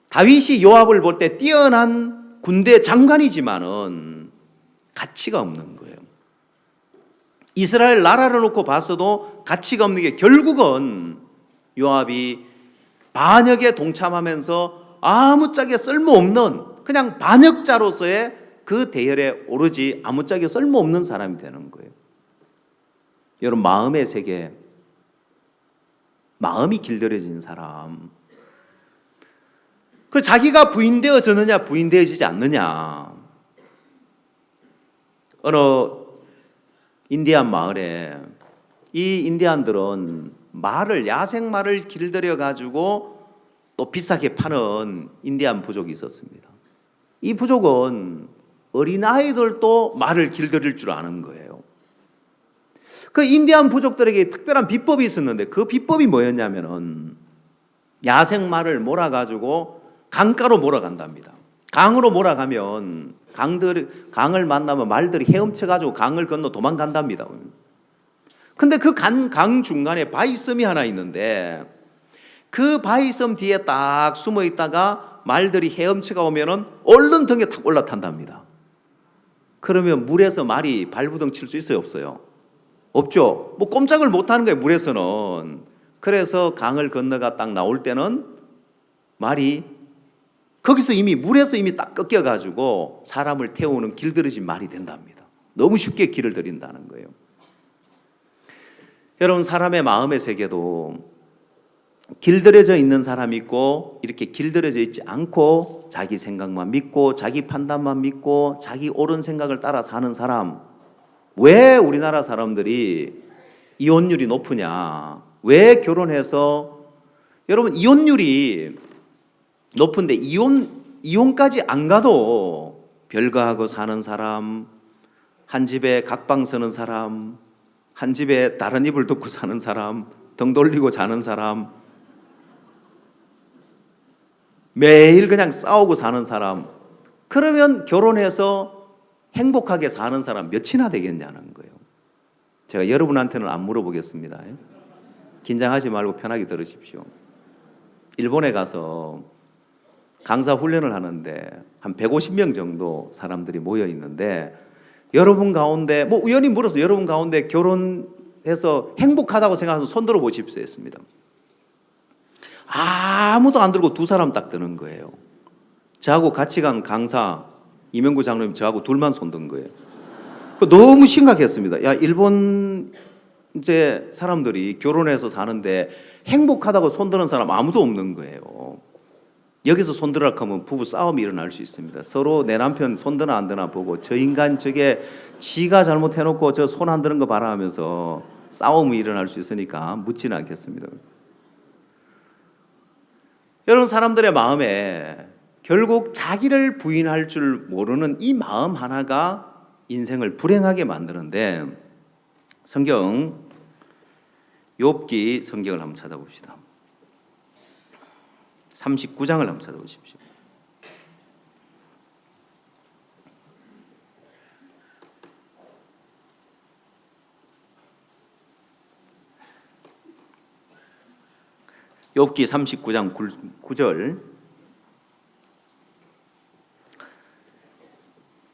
다윗이 요압을 볼 때 뛰어난 군대 장관이지만은 가치가 없는 거예요. 이스라엘 나라를 놓고 봤어도 가치가 없는 게, 결국은 요압이 반역에 동참하면서 아무짝에 쓸모없는 그냥 반역자로서의 그 대열에 오르지 아무짝에 쓸모없는 사람이 되는 거예요. 여러분, 마음의 세계, 마음이 길들여진 사람, 그 자기가 부인되어지느냐 부인되어지지 않느냐. 어느 인디안 마을에 이 인디안들은 말을, 야생말을 길들여 가지고 또 비싸게 파는 인디안 부족이 있었습니다. 이 부족은 어린아이들도 말을 길들일 줄 아는 거예요. 그 인디안 부족들에게 특별한 비법이 있었는데, 그 비법이 뭐였냐면은 야생말을 몰아가지고 강가로 몰아간답니다. 강으로 몰아가면 강을 만나면 말들이 헤엄쳐가지고 강을 건너 도망간답니다. 근데 그 강 중간에 바위섬이 하나 있는데 그 바위섬 뒤에 딱 숨어 있다가 말들이 헤엄쳐가 오면은 얼른 등에 탁 올라탄답니다. 그러면 물에서 말이 발부둥 칠 수 있어요, 없어요? 없죠. 뭐 꼼짝을 못 하는 거예요, 물에서는. 그래서 강을 건너가 딱 나올 때는 말이 거기서 이미 물에서 이미 딱 꺾여 가지고 사람을 태우는 길들여진 말이 된답니다. 너무 쉽게 길을 들인다는 거예요. 여러분, 사람의 마음의 세계도 길들여져 있는 사람이 있고 이렇게 길들여져 있지 않고 자기 생각만 믿고 자기 판단만 믿고 자기 옳은 생각을 따라 사는 사람. 왜 우리나라 사람들이 이혼율이 높으냐? 왜 결혼해서 여러분 이혼율이 높은데 이혼까지 안 가도 별거하고 사는 사람, 한 집에 각방 서는 사람, 한 집에 다른 이불 덮고 사는 사람, 등 돌리고 자는 사람, 매일 그냥 싸우고 사는 사람, 그러면 결혼해서 행복하게 사는 사람 몇이나 되겠냐는 거예요. 제가 여러분한테는 안 물어보겠습니다. 긴장하지 말고 편하게 들으십시오. 일본에 가서 강사 훈련을 하는데 한 150명 정도 사람들이 모여 있는데 여러분 가운데 뭐 우연히 물어서 여러분 가운데 결혼해서 행복하다고 생각해서 손 들어 보십시오 했습니다. 아무도 안 들고 두 사람 딱 드는 거예요. 저하고 같이 간 강사 이명구 장로님 저하고 둘만 손 든 거예요. 너무 심각했습니다. 야, 일본 이제 사람들이 결혼해서 사는데 행복하다고 손 드는 사람 아무도 없는 거예요. 여기서 손 들으라 하면 부부 싸움이 일어날 수 있습니다. 서로 내 남편 손 드나 안 드나 보고 저 인간 저게 지가 잘못해놓고 저 손 안 드는 거 봐라 하면서 싸움이 일어날 수 있으니까 묻지는 않겠습니다. 여러분, 사람들의 마음에 결국 자기를 부인할 줄 모르는 이 마음 하나가 인생을 불행하게 만드는데 성경 욥기 성경을 한번 찾아봅시다. 39장을 한번 찾아보십시오. 욥기 39장 9절.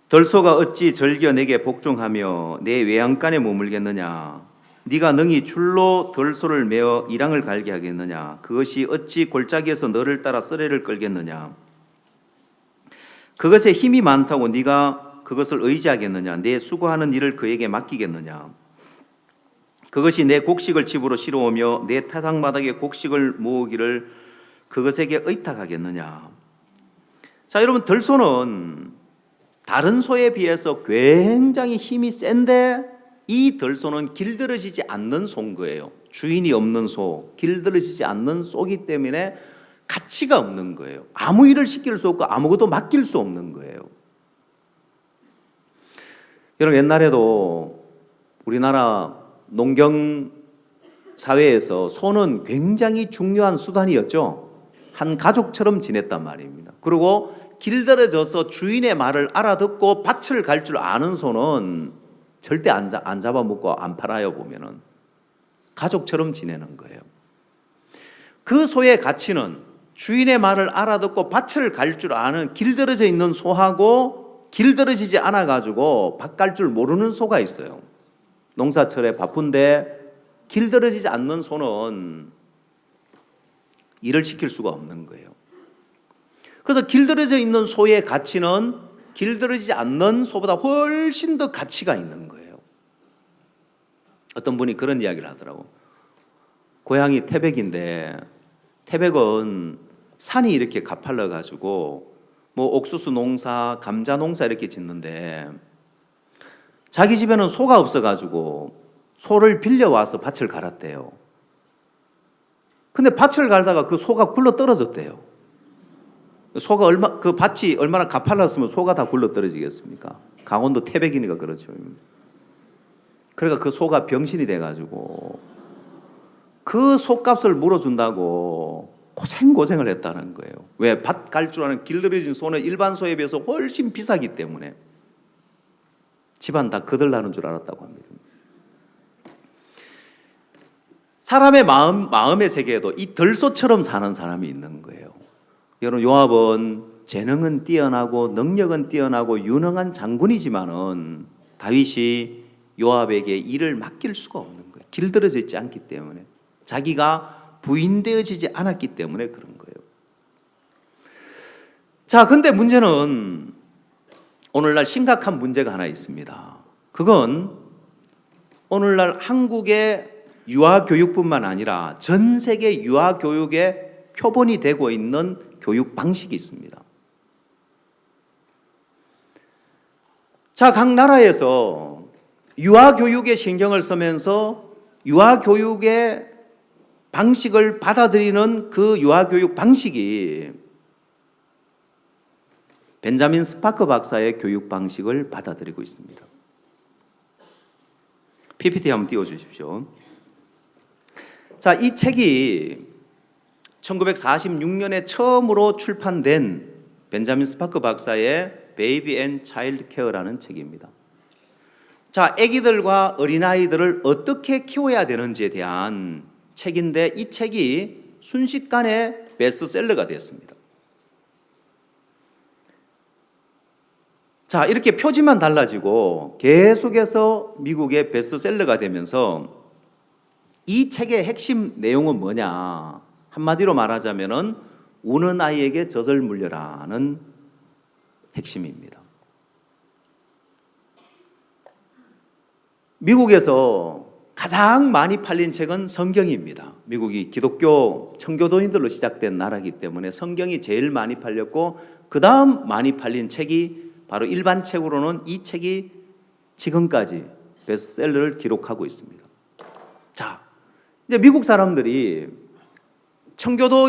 덜소가 어찌 절겨 내게 복종하며 내 외양간에 머물겠느냐? 네가 능히 줄로 덜소를 메어 이랑을 갈게 하겠느냐? 그것이 어찌 골짜기에서 너를 따라 쓰레를 끌겠느냐? 그것에 힘이 많다고 네가 그것을 의지하겠느냐? 내 수고하는 일을 그에게 맡기겠느냐? 그것이 내 곡식을 집으로 실어오며 내 타작마당에 곡식을 모으기를 그것에게 의탁하겠느냐? 자, 여러분, 덜소는 다른 소에 비해서 굉장히 힘이 센데 이 덜소는 길들여지지 않는 소인 거예요. 주인이 없는 소, 길들여지지 않는 소이기 때문에 가치가 없는 거예요. 아무 일을 시킬 수 없고 아무것도 맡길 수 없는 거예요. 여러분, 옛날에도 우리나라 농경 사회에서 소는 굉장히 중요한 수단이었죠. 한 가족처럼 지냈단 말입니다. 그리고 길들여져서 주인의 말을 알아듣고 밭을 갈 줄 아는 소는 절대 안 잡아먹고 안 팔아요. 보면은 가족처럼 지내는 거예요. 그 소의 가치는 주인의 말을 알아듣고 밭을 갈 줄 아는 길들여져 있는 소하고 길들여지지 않아 가지고 밭 갈 줄 모르는 소가 있어요. 농사철에 바쁜데 길들여지지 않는 소는 일을 시킬 수가 없는 거예요. 그래서 길들여져 있는 소의 가치는 길들여지지 않는 소보다 훨씬 더 가치가 있는 거예요. 어떤 분이 그런 이야기를 하더라고. 고향이 태백인데 태백은 산이 이렇게 가팔러 가지고 뭐 옥수수 농사, 감자 농사 이렇게 짓는데 자기 집에는 소가 없어가지고 소를 빌려와서 밭을 갈았대요. 근데 밭을 갈다가 그 소가 굴러 떨어졌대요. 소가 그 밭이 얼마나 가팔랐으면 소가 다 굴러 떨어지겠습니까? 강원도 태백이니까 그렇죠. 그러니까 그 소가 병신이 돼가지고 그 소값을 물어준다고 고생을 했다는 거예요. 왜? 밭 갈 줄 아는 길들여진 소는 일반 소에 비해서 훨씬 비싸기 때문에 집안 다 거들나는 줄 알았다고 합니다. 사람의 마음의 세계에도 이 들소처럼 사는 사람이 있는 거예요. 여러분, 요압은 재능은 뛰어나고 능력은 뛰어나고 유능한 장군이지만은 다윗이 요압에게 일을 맡길 수가 없는 거예요. 길들여져 있지 않기 때문에, 자기가 부인되어지지 않았기 때문에 그런 거예요. 자, 근데 문제는 오늘날 심각한 문제가 하나 있습니다. 그건 오늘날 한국의 유아교육뿐만 아니라 전 세계 유아교육의 표본이 되고 있는 교육 방식이 있습니다. 자, 각 나라에서 유아교육에 신경을 쓰면서 유아교육의 방식을 받아들이는 그 유아교육 방식이 벤자민 스파크 박사의 교육 방식을 받아들이고 있습니다. PPT 한번 띄워주십시오. 자, 이 책이 1946년에 처음으로 출판된 벤자민 스파크 박사의 베이비 앤 차일드 케어라는 책입니다. 자, 아기들과 어린아이들을 어떻게 키워야 되는지에 대한 책인데, 이 책이 순식간에 베스트셀러가 됐습니다. 자, 이렇게 표지만 달라지고 계속해서 미국의 베스트셀러가 되면서 이 책의 핵심 내용은 뭐냐? 한마디로 말하자면은 우는 아이에게 젖을 물려라는 핵심입니다. 미국에서 가장 많이 팔린 책은 성경입니다. 미국이 기독교 청교도인들로 시작된 나라이기 때문에 성경이 제일 많이 팔렸고, 그 다음 많이 팔린 책이 바로 일반 책으로는 이 책이 지금까지 베스트셀러를 기록하고 있습니다. 자, 이제 미국 사람들이 청교도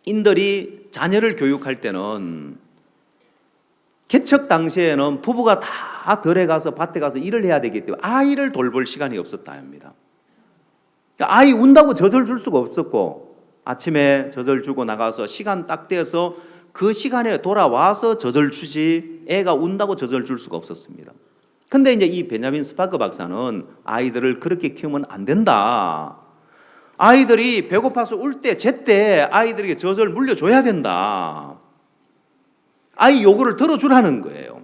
인들이 자녀를 교육할 때는 개척 당시에는 부부가 다 들에 가서 밭에 가서 일을 해야 되기 때문에 아이를 돌볼 시간이 없었다 합니다. 그러니까 아이 운다고 젖을 줄 수가 없었고, 아침에 젖을 주고 나가서 시간 딱 떼어서 그 시간에 돌아와서 젖을 주지, 애가 운다고 젖을 줄 수가 없었습니다. 근데 이제 이 벤자민 스파크 박사는 아이들을 그렇게 키우면 안 된다. 아이들이 배고파서 울 때, 제때 아이들에게 젖을 물려줘야 된다. 아이 요구를 들어주라는 거예요.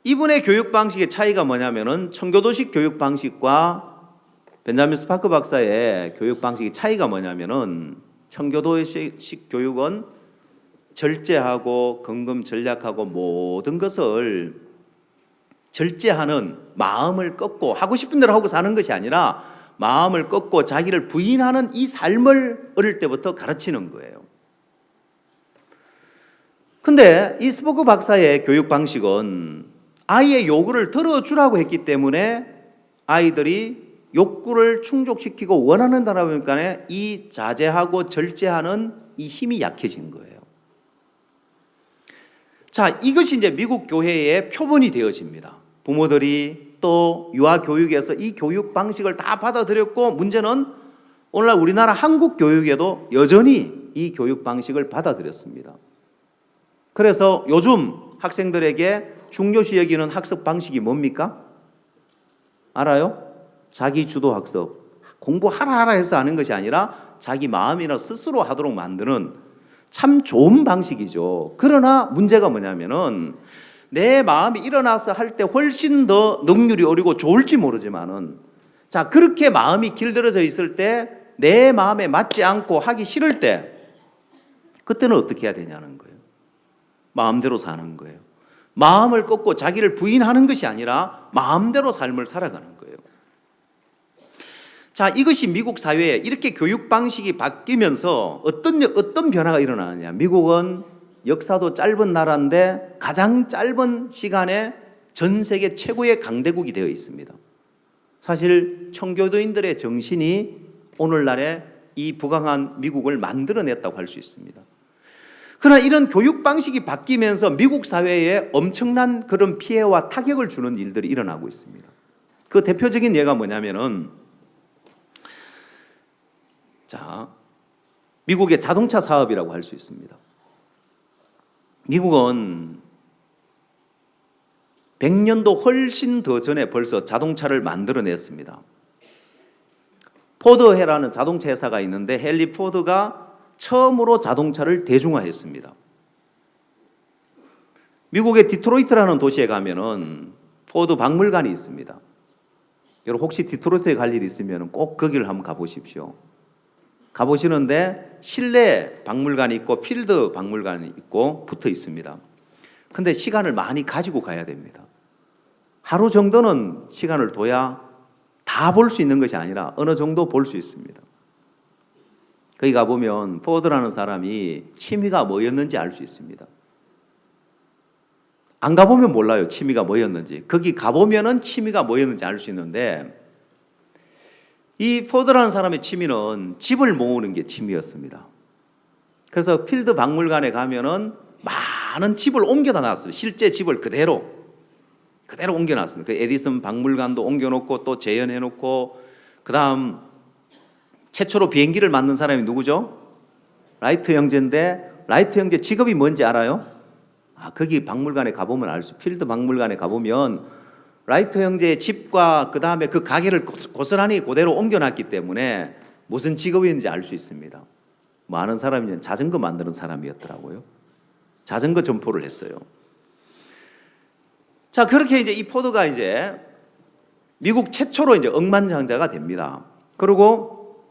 이분의 교육 방식의 차이가 뭐냐면은 청교도식 교육 방식과 벤자민 스파크 박사의 교육 방식의 차이가 뭐냐면은, 청교도식 교육은 절제하고 긍금전략하고 모든 것을 절제하는, 마음을 꺾고 하고 싶은 대로 하고 사는 것이 아니라 마음을 꺾고 자기를 부인하는 이 삶을 어릴 때부터 가르치는 거예요. 근데 이 스파크 박사의 교육 방식은 아이의 요구를 들어주라고 했기 때문에 아이들이 욕구를 충족시키고 원하는 대로 보니까 이 자제하고 절제하는 이 힘이 약해진 거예요. 자, 이것이 이제 미국 교회의 표본이 되어집니다. 부모들이 또 유아 교육에서 이 교육 방식을 다 받아들였고, 문제는 오늘날 우리나라 한국 교육에도 여전히 이 교육 방식을 받아들였습니다. 그래서 요즘 학생들에게 중요시 여기는 학습 방식이 뭡니까? 알아요? 자기 주도 학습. 공부하라 해서 하는 것이 아니라 자기 마음이나 스스로 하도록 만드는 참 좋은 방식이죠. 그러나 문제가 뭐냐면은 내 마음이 일어나서 할 때 훨씬 더 능률이 오르고 좋을지 모르지만은, 자, 그렇게 마음이 길들여져 있을 때 내 마음에 맞지 않고 하기 싫을 때, 그때는 어떻게 해야 되냐는 거예요. 마음대로 사는 거예요. 마음을 꺾고 자기를 부인하는 것이 아니라 마음대로 삶을 살아가는 거예요. 자, 이것이 미국 사회에 이렇게 교육 방식이 바뀌면서 어떤 변화가 일어나느냐. 미국은 역사도 짧은 나라인데 가장 짧은 시간에 전 세계 최고의 강대국이 되어 있습니다. 사실 청교도인들의 정신이 오늘날의 이 부강한 미국을 만들어냈다고 할 수 있습니다. 그러나 이런 교육 방식이 바뀌면서 미국 사회에 엄청난 그런 피해와 타격을 주는 일들이 일어나고 있습니다. 그 대표적인 예가 뭐냐면은, 자, 미국의 자동차 사업이라고 할 수 있습니다. 미국은 100년도 훨씬 더 전에 벌써 자동차를 만들어냈습니다. 포드라는 자동차 회사가 있는데 헨리 포드가 처음으로 자동차를 대중화했습니다. 미국의 디트로이트라는 도시에 가면은 포드 박물관이 있습니다. 여러분 혹시 디트로이트에 갈 일 있으면 꼭 거기를 한번 가보십시오. 가보시는데 실내 박물관이 있고 필드 박물관이 있고 붙어 있습니다. 근데 시간을 많이 가지고 가야 됩니다. 하루 정도는 시간을 둬야 다 볼 수 있는 것이 아니라 어느 정도 볼 수 있습니다. 거기 가보면 포드라는 사람이 취미가 뭐였는지 알 수 있습니다. 안 가보면 몰라요, 취미가 뭐였는지. 거기 가보면은 취미가 뭐였는지 알 수 있는데 이 포드라는 사람의 취미는 집을 모으는 게 취미였습니다. 그래서 필드 박물관에 가면은 많은 집을 옮겨다 놨어요. 실제 집을 그대로 옮겨놨습니다. 그 에디슨 박물관도 옮겨놓고 또 재현해놓고 그다음 최초로 비행기를 만든 사람이 누구죠? 라이트 형제인데 라이트 형제 직업이 뭔지 알아요? 거기 박물관에 가보면 알 수, 필드 박물관에 가보면 라이트 형제의 집과 그 다음에 그 가게를 고스란히 그대로 옮겨놨기 때문에 무슨 직업인지 알 수 있습니다. 뭐 아는 사람이 자전거 만드는 사람이었더라고요. 자전거 점포를 했어요. 자, 그렇게 이제 이 포드가 이제 미국 최초로 이제 억만장자가 됩니다. 그리고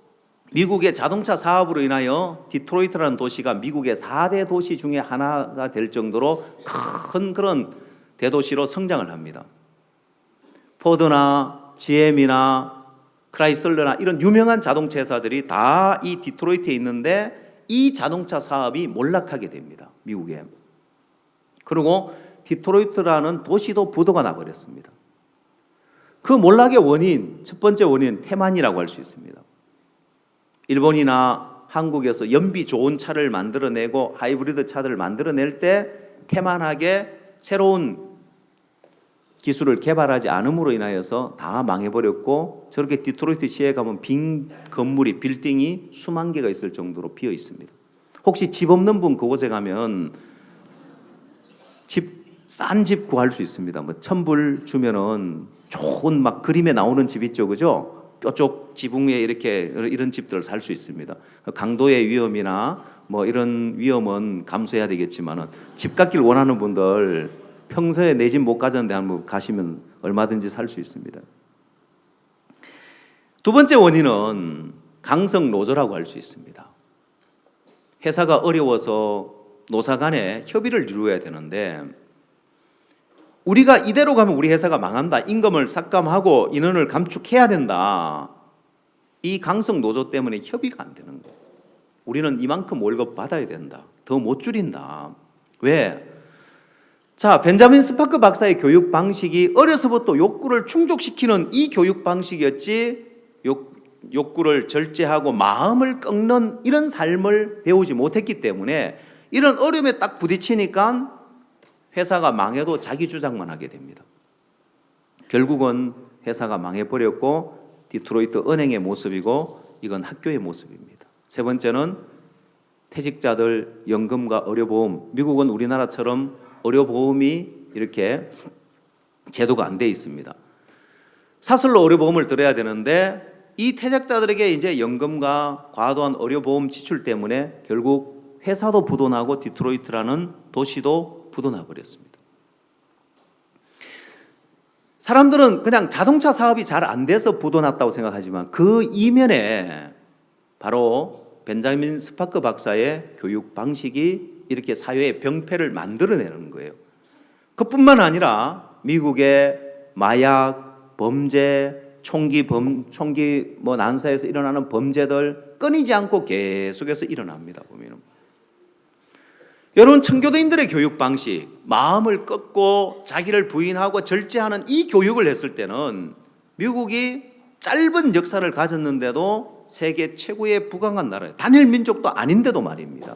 미국의 자동차 사업으로 인하여 디트로이트라는 도시가 미국의 4대 도시 중에 하나가 될 정도로 큰 그런 대도시로 성장을 합니다. 포드나 GM이나 크라이슬러나 이런 유명한 자동차 회사들이 다 이 디트로이트에 있는데 이 자동차 사업이 몰락하게 됩니다. 미국에. 그리고 디트로이트라는 도시도 부도가 나버렸습니다. 그 몰락의 원인, 첫 번째 원인은 태만이라고 할 수 있습니다. 일본이나 한국에서 연비 좋은 차를 만들어내고 하이브리드 차들을 만들어낼 때 태만하게 새로운 기술을 개발하지 않음으로 인하여서 다 망해버렸고 저렇게 디트로이트 시에 가면 빈 건물이 빌딩이 수만 개가 있을 정도로 비어 있습니다. 혹시 집 없는 분 그곳에 가면 싼 집 구할 수 있습니다. 뭐 $1,000불 주면은 좋은 막 그림에 나오는 집 있죠, 그죠? 뾰족 지붕 위에 이렇게 이런 집들을 살 수 있습니다. 강도의 위험이나 뭐 이런 위험은 감수해야 되겠지만은 집 갖길 원하는 분들 평소에 내 집 못 가졌는데 한번 가시면 얼마든지 살 수 있습니다. 두 번째 원인은 강성 노조라고 할 수 있습니다. 회사가 어려워서 노사 간에 협의를 이루어야 되는데 우리가 이대로 가면 우리 회사가 망한다. 임금을 삭감하고 인원을 감축해야 된다. 이 강성 노조 때문에 협의가 안 되는 거예요. 우리는 이만큼 월급 받아야 된다. 더 못 줄인다. 왜? 자, 벤자민 스파크 박사의 교육 방식이 어려서부터 욕구를 충족시키는 이 교육 방식이었지 욕구를 절제하고 마음을 꺾는 이런 삶을 배우지 못했기 때문에 이런 어려움에 딱 부딪히니까 회사가 망해도 자기 주장만 하게 됩니다. 결국은 회사가 망해버렸고 디트로이트 은행의 모습이고 이건 학교의 모습입니다. 세 번째는 퇴직자들 연금과 의료보험. 미국은 우리나라처럼 의료보험이 이렇게 제도가 안 돼 있습니다. 사슬로 의료보험을 들어야 되는데 이 퇴직자들에게 이제 연금과 과도한 의료보험 지출 때문에 결국 회사도 부도나고 디트로이트라는 도시도 부도나 버렸습니다. 사람들은 그냥 자동차 사업이 잘 안 돼서 부도났다고 생각하지만 그 이면에 바로 벤자민 스파크 박사의 교육 방식이 이렇게 사회의 병폐를 만들어내는 거예요. 그뿐만 아니라 미국의 마약, 범죄, 총기 난사에서 일어나는 범죄들 끊이지 않고 계속해서 일어납니다. 보면 여러분, 청교도인들의 교육 방식, 마음을 꺾고 자기를 부인하고 절제하는 이 교육을 했을 때는 미국이 짧은 역사를 가졌는데도 세계 최고의 부강한 나라예요. 단일 민족도 아닌데도 말입니다.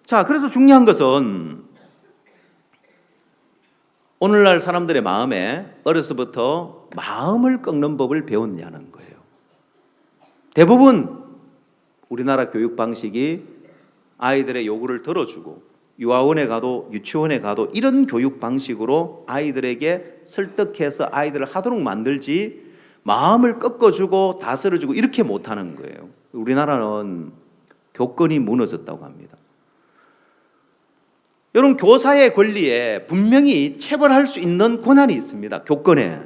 자, 그래서 중요한 것은 오늘날 사람들의 마음에 어려서부터 마음을 꺾는 법을 배웠냐는 거예요. 대부분 우리나라 교육 방식이 아이들의 요구를 들어주고 유아원에 가도 유치원에 가도 이런 교육 방식으로 아이들에게 설득해서 아이들을 하도록 만들지 마음을 꺾어주고 다스려주고 이렇게 못하는 거예요. 우리나라는 교권이 무너졌다고 합니다. 여러분, 교사의 권리에 분명히 체벌할 수 있는 권한이 있습니다. 교권에.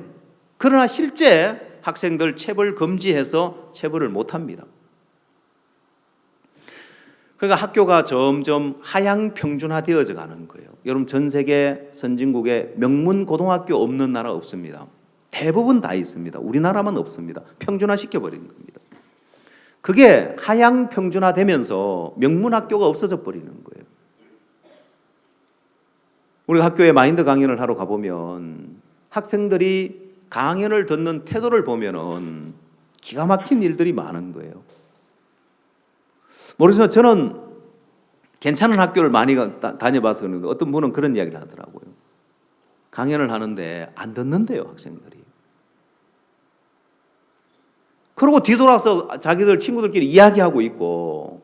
그러나 실제 학생들 체벌 금지해서 체벌을 못합니다. 그러니까 학교가 점점 하향 평준화되어져 가는 거예요. 여러분, 전 세계 선진국에 명문 고등학교 없는 나라 없습니다. 대부분 다 있습니다. 우리나라만 없습니다. 평준화 시켜버리는 겁니다. 그게 하향 평준화되면서 명문 학교가 없어져 버리는 거예요. 우리 학교에 마인드 강연을 하러 가보면 학생들이 강연을 듣는 태도를 보면은 기가 막힌 일들이 많은 거예요. 모르겠지만 저는 괜찮은 학교를 많이 다녀봐서 그런데 어떤 분은 그런 이야기를 하더라고요. 강연을 하는데 안 듣는데요, 학생들이. 그러고 뒤돌아서 자기들 친구들끼리 이야기하고 있고,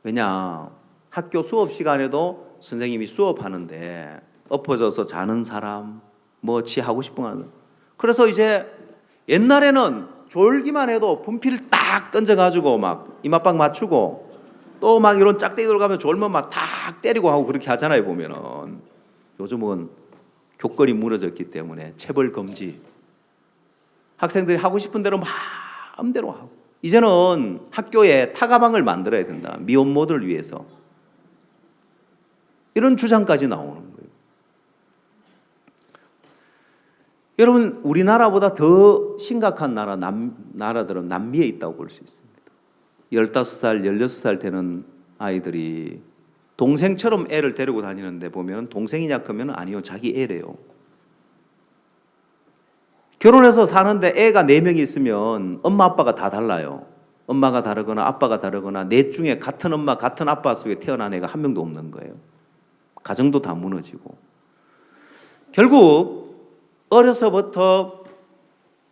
왜냐, 학교 수업 시간에도 선생님이 수업하는데 엎어져서 자는 사람, 뭐 지 하고 싶은 거 하는. 그래서 이제 옛날에는 졸기만 해도 분필 딱 던져가지고 막 이마빵 맞추고 또 막 이런 짝대기 들어가면 졸면 막 탁 때리고 하고 그렇게 하잖아요, 보면은. 요즘은 교권이 무너졌기 때문에 체벌 금지. 학생들이 하고 싶은 대로 마음대로 하고. 이제는 학교에 타가방을 만들어야 된다. 미혼모들을 위해서. 이런 주장까지 나오는 거예요. 여러분, 우리나라보다 더 심각한 나라들은 남미에 있다고 볼 수 있습니다. 15살, 16살 되는 아이들이 동생처럼 애를 데리고 다니는데 보면 동생이냐 하면 아니요, 자기 애래요. 결혼해서 사는데 애가 4명이 있으면 엄마 아빠가 다 달라요. 엄마가 다르거나 아빠가 다르거나 넷 중에 같은 엄마 같은 아빠 속에 태어난 애가 한 명도 없는 거예요. 가정도 다 무너지고. 결국 어려서부터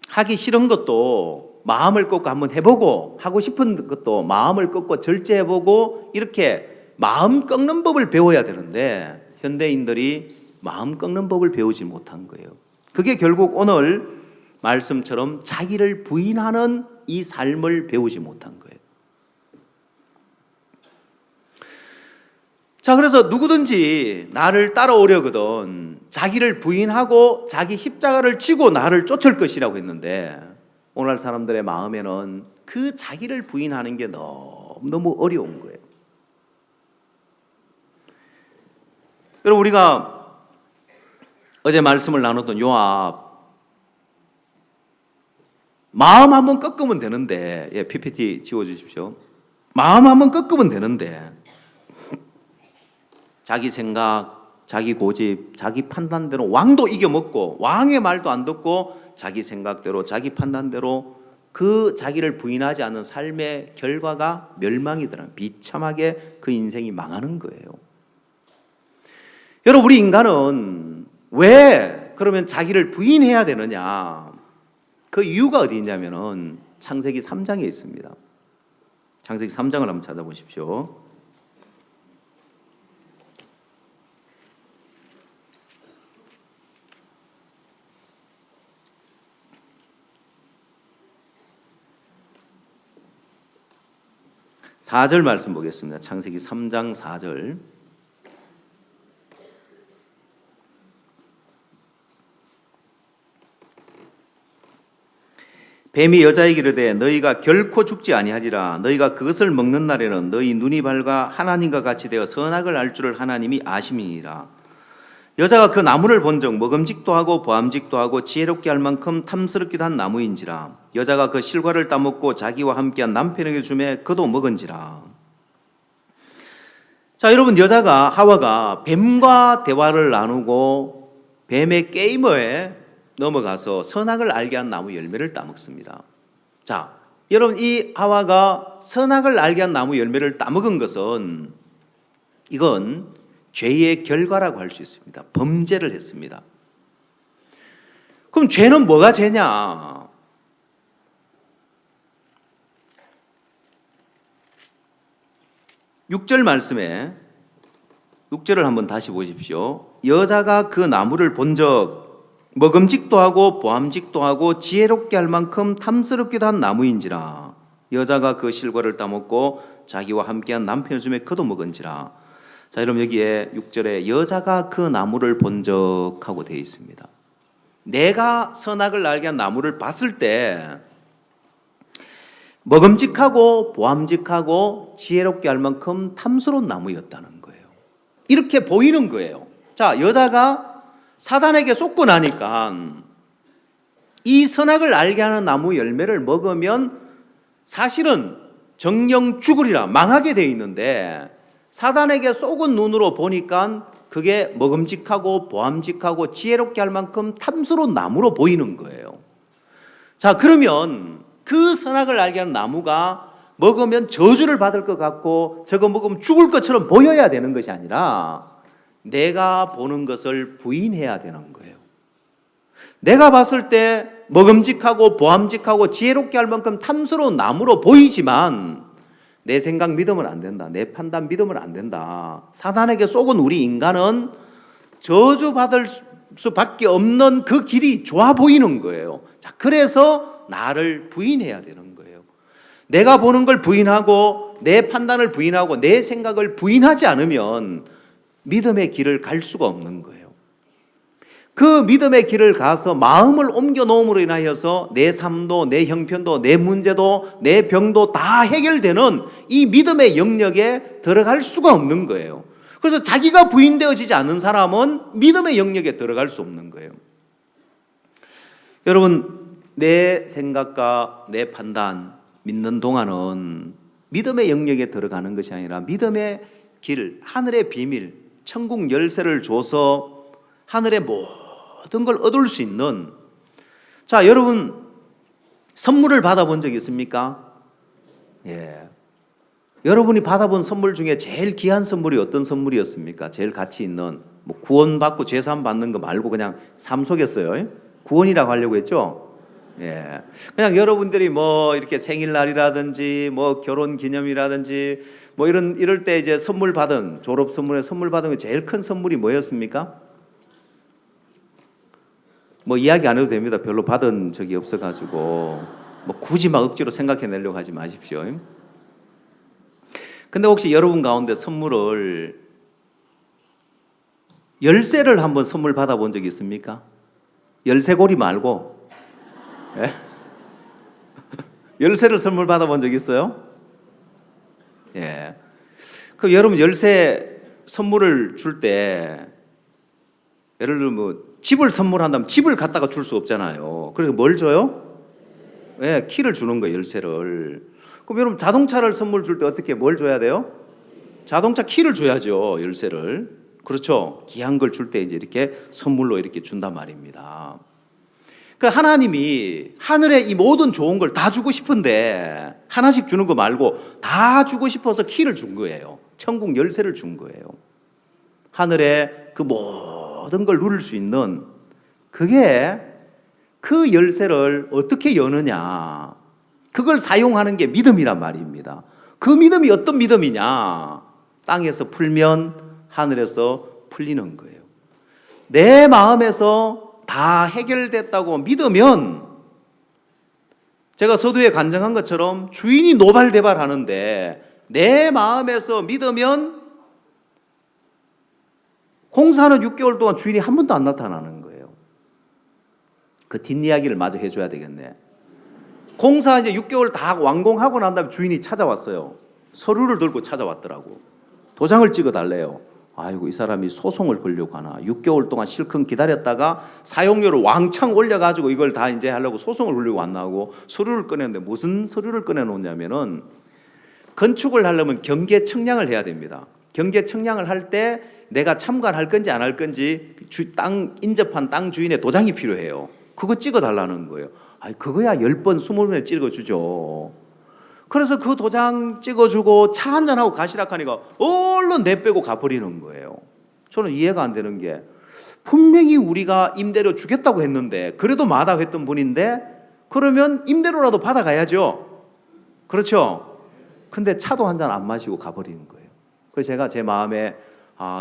하기 싫은 것도 마음을 꺾고 한번 해보고, 하고 싶은 것도 마음을 꺾고 절제해보고, 이렇게 마음 꺾는 법을 배워야 되는데 현대인들이 마음 꺾는 법을 배우지 못한 거예요. 그게 결국 오늘 말씀처럼 자기를 부인하는 이 삶을 배우지 못한 거예요. 자, 그래서 누구든지 나를 따라오려거든 자기를 부인하고 자기 십자가를 지고 나를 쫓을 것이라고 했는데, 오늘 사람들의 마음에는 그 자기를 부인하는 게 너무 어려운 거예요. 여러분, 우리가 어제 말씀을 나눴던 요압, 마음 한번 꺾으면 되는데, PPT 지워주십시오. 마음 한번 꺾으면 되는데 자기 생각, 자기 고집, 자기 판단대로 왕도 이겨먹고 왕의 말도 안 듣고 자기 생각대로 자기 판단대로 그 자기를 부인하지 않는 삶의 결과가 멸망이더라. 비참하게 그 인생이 망하는 거예요. 여러분, 우리 인간은 왜 그러면 자기를 부인해야 되느냐? 그 이유가 어디 있냐면은 창세기 3장에 있습니다. 창세기 3장을 한번 찾아보십시오. (4절) 말씀 보겠습니다. 창세기 3장 4절. 뱀이 여자에게 이르되 너희가 결코 죽지 아니하리라. 너희가 그것을 먹는 날에는 너희 눈이 밝아 하나님과 같이 되어 선악을 알 줄을 하나님이 아심이니라. 여자가 그 나무를 본즉 먹음직도 하고 보암직도 하고 지혜롭게 할 만큼 탐스럽기도 한 나무인지라. 여자가 그 실과를 따먹고 자기와 함께한 남편에게 주매 그도 먹은지라. 자, 여러분, 여자가 하와가 뱀과 대화를 나누고 뱀의 게임에 넘어가서 선악을 알게 한 나무 열매를 따먹습니다. 자, 여러분, 이 하와가 선악을 알게 한 나무 열매를 따먹은 것은 이건 죄의 결과라고 할 수 있습니다. 범죄를 했습니다. 그럼 죄는 뭐가 죄냐? 6절 말씀에 6절을 한번 다시 보십시오. 여자가 그 나무를 본적 먹음직도 하고 보암직도 하고 지혜롭게 할 만큼 탐스럽기도 한 나무인지라. 여자가 그 실과를 따먹고 자기와 함께한 남편의 숨에 그도 먹은지라. 자, 여러분 여기에 6절에 여자가 그 나무를 본적 하고 되어 있습니다. 내가 선악을 알게 한 나무를 봤을 때 먹음직하고 보암직하고 지혜롭게 할 만큼 탐스러운 나무였다는 거예요. 이렇게 보이는 거예요. 자, 여자가 사단에게 쏟고 나니까 이 선악을 알게 하는 나무 열매를 먹으면 사실은 정령 죽으리라 망하게 돼 있는데 사단에게 쏘은 눈으로 보니까 그게 먹음직하고 보암직하고 지혜롭게 할 만큼 탐스러운 나무로 보이는 거예요. 자, 그러면 그 선악을 알게 하는 나무가 먹으면 저주를 받을 것 같고 저거 먹으면 죽을 것처럼 보여야 되는 것이 아니라 내가 보는 것을 부인해야 되는 거예요. 내가 봤을 때 먹음직하고 보암직하고 지혜롭게 할 만큼 탐스러운 나무로 보이지만 내 생각 믿으면 안 된다. 내 판단 믿으면 안 된다. 사단에게 쏘은 우리 인간은 저주받을 수밖에 없는 그 길이 좋아 보이는 거예요. 자, 그래서 나를 부인해야 되는 거예요. 내가 보는 걸 부인하고 내 판단을 부인하고 내 생각을 부인하지 않으면 믿음의 길을 갈 수가 없는 거예요. 그 믿음의 길을 가서 마음을 옮겨 놓음으로 인하여서 내 삶도 내 형편도 내 문제도 내 병도 다 해결되는 이 믿음의 영역에 들어갈 수가 없는 거예요. 그래서 자기가 부인되어지지 않는 사람은 믿음의 영역에 들어갈 수 없는 거예요. 여러분, 내 생각과 내 판단 믿는 동안은 믿음의 영역에 들어가는 것이 아니라 믿음의 길, 하늘의 비밀, 천국 열쇠를 줘서 하늘의 모든 걸 얻을 수 있는. 자, 여러분 선물을 받아본 적 있습니까? 예. 여러분이 받아본 선물 중에 제일 귀한 선물이 어떤 선물이었습니까? 제일 가치 있는, 뭐 구원받고 죄사함 받는 거 말고 그냥 삶 속에서요. 구원이라고 하려고 했죠? 예. 그냥 여러분들이 뭐 이렇게 생일날이라든지 뭐 결혼 기념이라든지 뭐 이럴 때 이제 선물 받은, 졸업 선물에 선물 받은 게 제일 큰 선물이 뭐였습니까? 뭐 이야기 안 해도 됩니다. 별로 받은 적이 없어가지고 뭐 굳이 막 억지로 생각해내려고 하지 마십시오. 근데 혹시 여러분 가운데 선물을 열쇠를 한번 선물 받아본 적 있습니까? 열쇠고리 말고. 예? 열쇠를 선물 받아본 적 있어요? 예. 그 여러분 열쇠 선물을 줄 때 예를 들어 뭐 집을 선물한다면 집을 갖다가 줄 수 없잖아요. 그래서 뭘 줘요? 예, 키를 주는 거예요, 열쇠를. 그럼 여러분 자동차를 선물 줄 때 어떻게 뭘 줘야 돼요? 자동차 키를 줘야죠, 열쇠를. 그렇죠? 귀한 걸 줄 때 이제 이렇게 선물로 이렇게 준단 말입니다. 그 하나님이 하늘에 이 모든 좋은 걸 다 주고 싶은데 하나씩 주는 거 말고 다 주고 싶어서 키를 준 거예요. 천국 열쇠를 준 거예요. 하늘에 그 모든 걸 누릴 수 있는, 그게 그 열쇠를 어떻게 여느냐, 그걸 사용하는 게 믿음이란 말입니다. 그 믿음이 어떤 믿음이냐? 땅에서 풀면 하늘에서 풀리는 거예요. 내 마음에서 다 해결됐다고 믿으면, 제가 서두에 간증한 것처럼 주인이 노발대발하는데 내 마음에서 믿으면 공사하는 6개월 동안 주인이 한 번도 안 나타나는 거예요. 그 뒷이야기를 마저 해줘야 되겠네. 공사 이제 6개월 다 완공하고 난 다음에 주인이 찾아왔어요. 서류를 들고 찾아왔더라고. 도장을 찍어달래요. 아이고, 이 사람이 소송을 걸려고 하나. 6개월 동안 실컷 기다렸다가 사용료를 왕창 올려가지고 이걸 다 이제 하려고 소송을 걸려고 왔나 하고 서류를 꺼냈는데, 무슨 서류를 꺼내놓냐면은 건축을 하려면 경계 청량을 해야 됩니다. 경계 청량을 할 때 내가 참관할 건지 안 할 건지 땅 인접한 땅 주인의 도장이 필요해요. 그거 찍어달라는 거예요. 아이, 그거야 10번 20번에 찍어주죠. 그래서 그 도장 찍어주고 차 한잔하고 가시락 하니까 얼른 내빼고 가버리는 거예요. 저는 이해가 안 되는 게, 분명히 우리가 임대료 주겠다고 했는데, 그래도 마다했던 분인데 그러면 임대료라도 받아가야죠. 그렇죠? 근데 차도 한잔 안 마시고 가버리는 거예요. 그래서 제가 제 마음에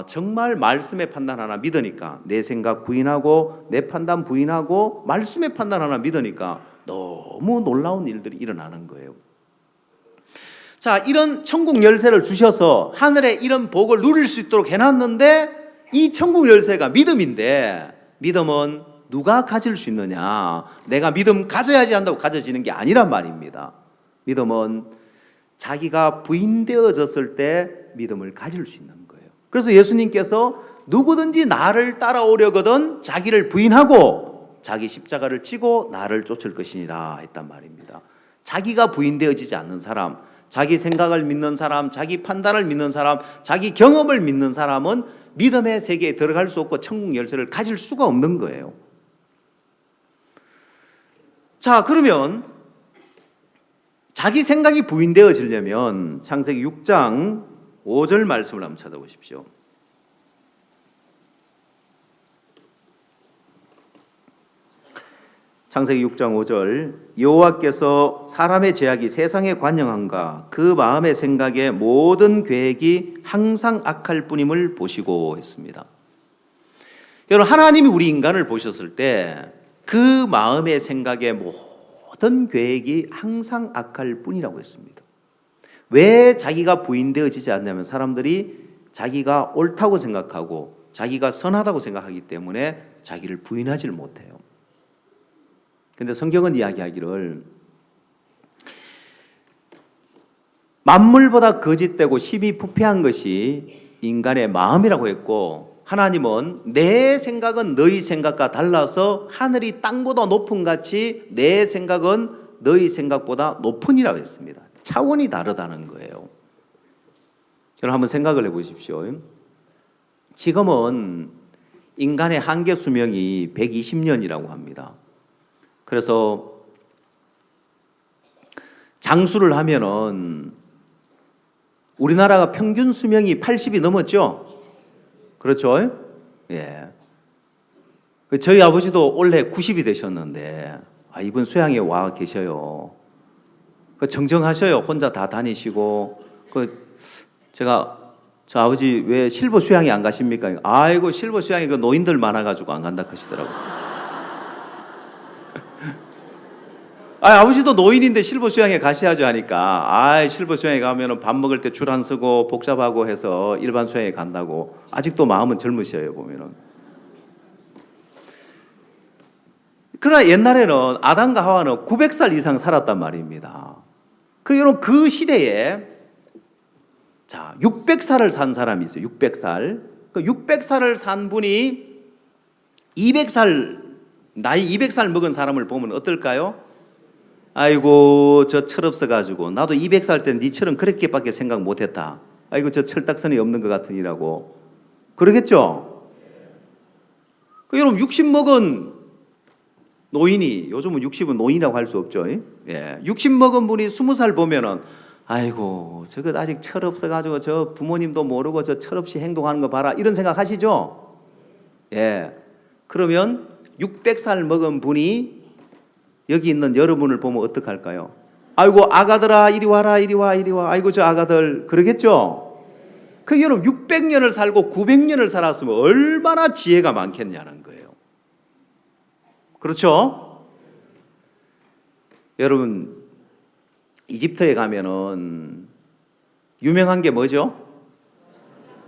정말 말씀의 판단 하나 믿으니까, 내 생각 부인하고 내 판단 부인하고 말씀의 판단 하나 믿으니까 너무 놀라운 일들이 일어나는 거예요. 자, 이런 천국 열쇠를 주셔서 하늘에 이런 복을 누릴 수 있도록 해놨는데, 이 천국 열쇠가 믿음인데, 믿음은 누가 가질 수 있느냐? 내가 믿음 가져야지 한다고 가져지는 게 아니란 말입니다. 믿음은 자기가 부인되어졌을 때 믿음을 가질 수 있는 거예요. 그래서 예수님께서 누구든지 나를 따라오려거든 자기를 부인하고 자기 십자가를 지고 나를 쫓을 것이니라 했단 말입니다. 자기가 부인되어지지 않는 사람, 자기 생각을 믿는 사람, 자기 판단을 믿는 사람, 자기 경험을 믿는 사람은 믿음의 세계에 들어갈 수 없고 천국 열쇠를 가질 수가 없는 거예요. 자, 그러면 자기 생각이 부인되어지려면 창세기 6장 5절 말씀을 한번 찾아보십시오. 창세기 6장 5절, 여호와께서 사람의 죄악이 세상에 관영한가 그 마음의 생각에 모든 계획이 항상 악할 뿐임을 보시고 했습니다. 여러분, 하나님이 우리 인간을 보셨을 때 그 마음의 생각에 모든 계획이 항상 악할 뿐이라고 했습니다. 왜 자기가 부인되어지지 않냐면 사람들이 자기가 옳다고 생각하고 자기가 선하다고 생각하기 때문에 자기를 부인하지를 못해요. 근데 성경은 이야기하기를 만물보다 거짓되고 심히 부패한 것이 인간의 마음이라고 했고, 하나님은 내 생각은 너희 생각과 달라서 하늘이 땅보다 높은 같이 내 생각은 너희 생각보다 높으니라고 했습니다. 차원이 다르다는 거예요. 여러분 한번 생각을 해보십시오. 지금은 인간의 한계 수명이 120년이라고 합니다. 그래서 장수를 하면은 우리나라가 평균 수명이 80이 넘었죠? 그렇죠? 예. 저희 아버지도 올해 90이 되셨는데, 이번 수양에 와 계셔요. 정정하셔요. 혼자 다 다니시고. 제가 저 아버지 왜 실버 수양에 안 가십니까? 아이고, 실버 수양에 그 노인들 많아가지고 안 간다 하시더라고요. 아버지도 노인인데 실버 수양에 가셔야죠 하니까, 실버 수양에 가면은 밥 먹을 때 줄 안 서고 복잡하고 해서 일반 수양에 간다고. 아직도 마음은 젊으셔요, 보면은. 그러나 옛날에는 아담과 하와는 900살 이상 살았단 말입니다. 여러분, 그 시대에 600살을 산 사람이 있어요. 600살. 600살을 산 분이 200살, 나이 200살 먹은 사람을 보면 어떨까요? 아이고, 저 철없어가지고 나도 200살 때 니처럼 그렇게밖에 생각 못했다. 아이고, 저 철딱선이 없는 것 같으니라고 그러겠죠? 여러분, 60 먹은 노인이, 요즘은 60은 노인이라고 할 수 없죠. 예. 60 먹은 분이 20살 보면은 아이고, 저거 아직 철없어가지고 저 부모님도 모르고 저 철없이 행동하는 거 봐라, 이런 생각 하시죠? 예. 그러면 600살 먹은 분이 여기 있는 여러분을 보면 어떡할까요? 아이고, 아가들아, 이리 와라, 이리 와, 이리 와. 아이고, 저 아가들. 그러겠죠? 여러분, 600년을 살고 900년을 살았으면 얼마나 지혜가 많겠냐는 거예요. 그렇죠? 여러분, 이집트에 가면은 유명한 게 뭐죠?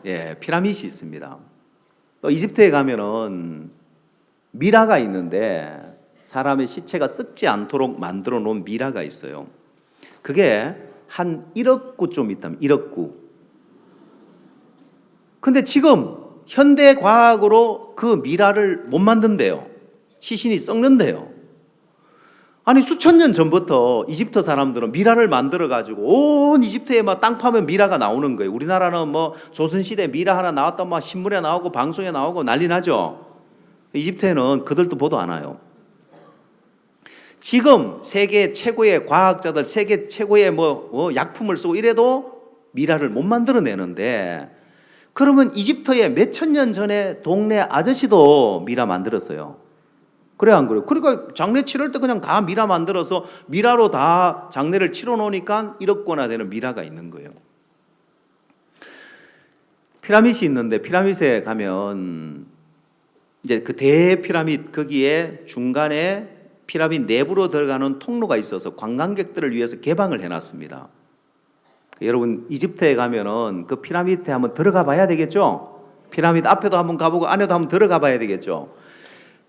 예, 피라미드이 있습니다. 또 이집트에 가면은 미라가 있는데, 사람의 시체가 썩지 않도록 만들어 놓은 미라가 있어요. 그게 한 1억 구좀 있다면 1억 구. 근데 지금 현대 과학으로 그 미라를 못 만든대요. 시신이 썩는데요. 아니, 수천 년 전부터 이집트 사람들은 미라를 만들어 가지고 온 이집트에 막 땅 파면 미라가 나오는 거예요. 우리나라는 뭐 조선시대 미라 하나 나왔다 막 신문에 나오고 방송에 나오고 난리 나죠. 이집트에는 그들도 보도 안 와요. 지금 세계 최고의 과학자들, 세계 최고의 약품을 쓰고 이래도 미라를 못 만들어내는데, 그러면 이집트에 몇천 년 전에 동네 아저씨도 미라 만들었어요. 그래, 안 그래요? 그러니까 장례 치를 때 그냥 다 미라 만들어서 미라로 다 장례를 치러 놓으니까 1억 권나 되는 미라가 있는 거예요. 피라밋이 있는데 피라밋에 가면 이제 그 대피라밋 거기에 중간에 피라밋 내부로 들어가는 통로가 있어서 관광객들을 위해서 개방을 해놨습니다. 여러분 이집트에 가면은 그 피라밋에 한번 들어가 봐야 되겠죠? 피라밋 앞에도 한번 가보고 안에도 한번 들어가 봐야 되겠죠?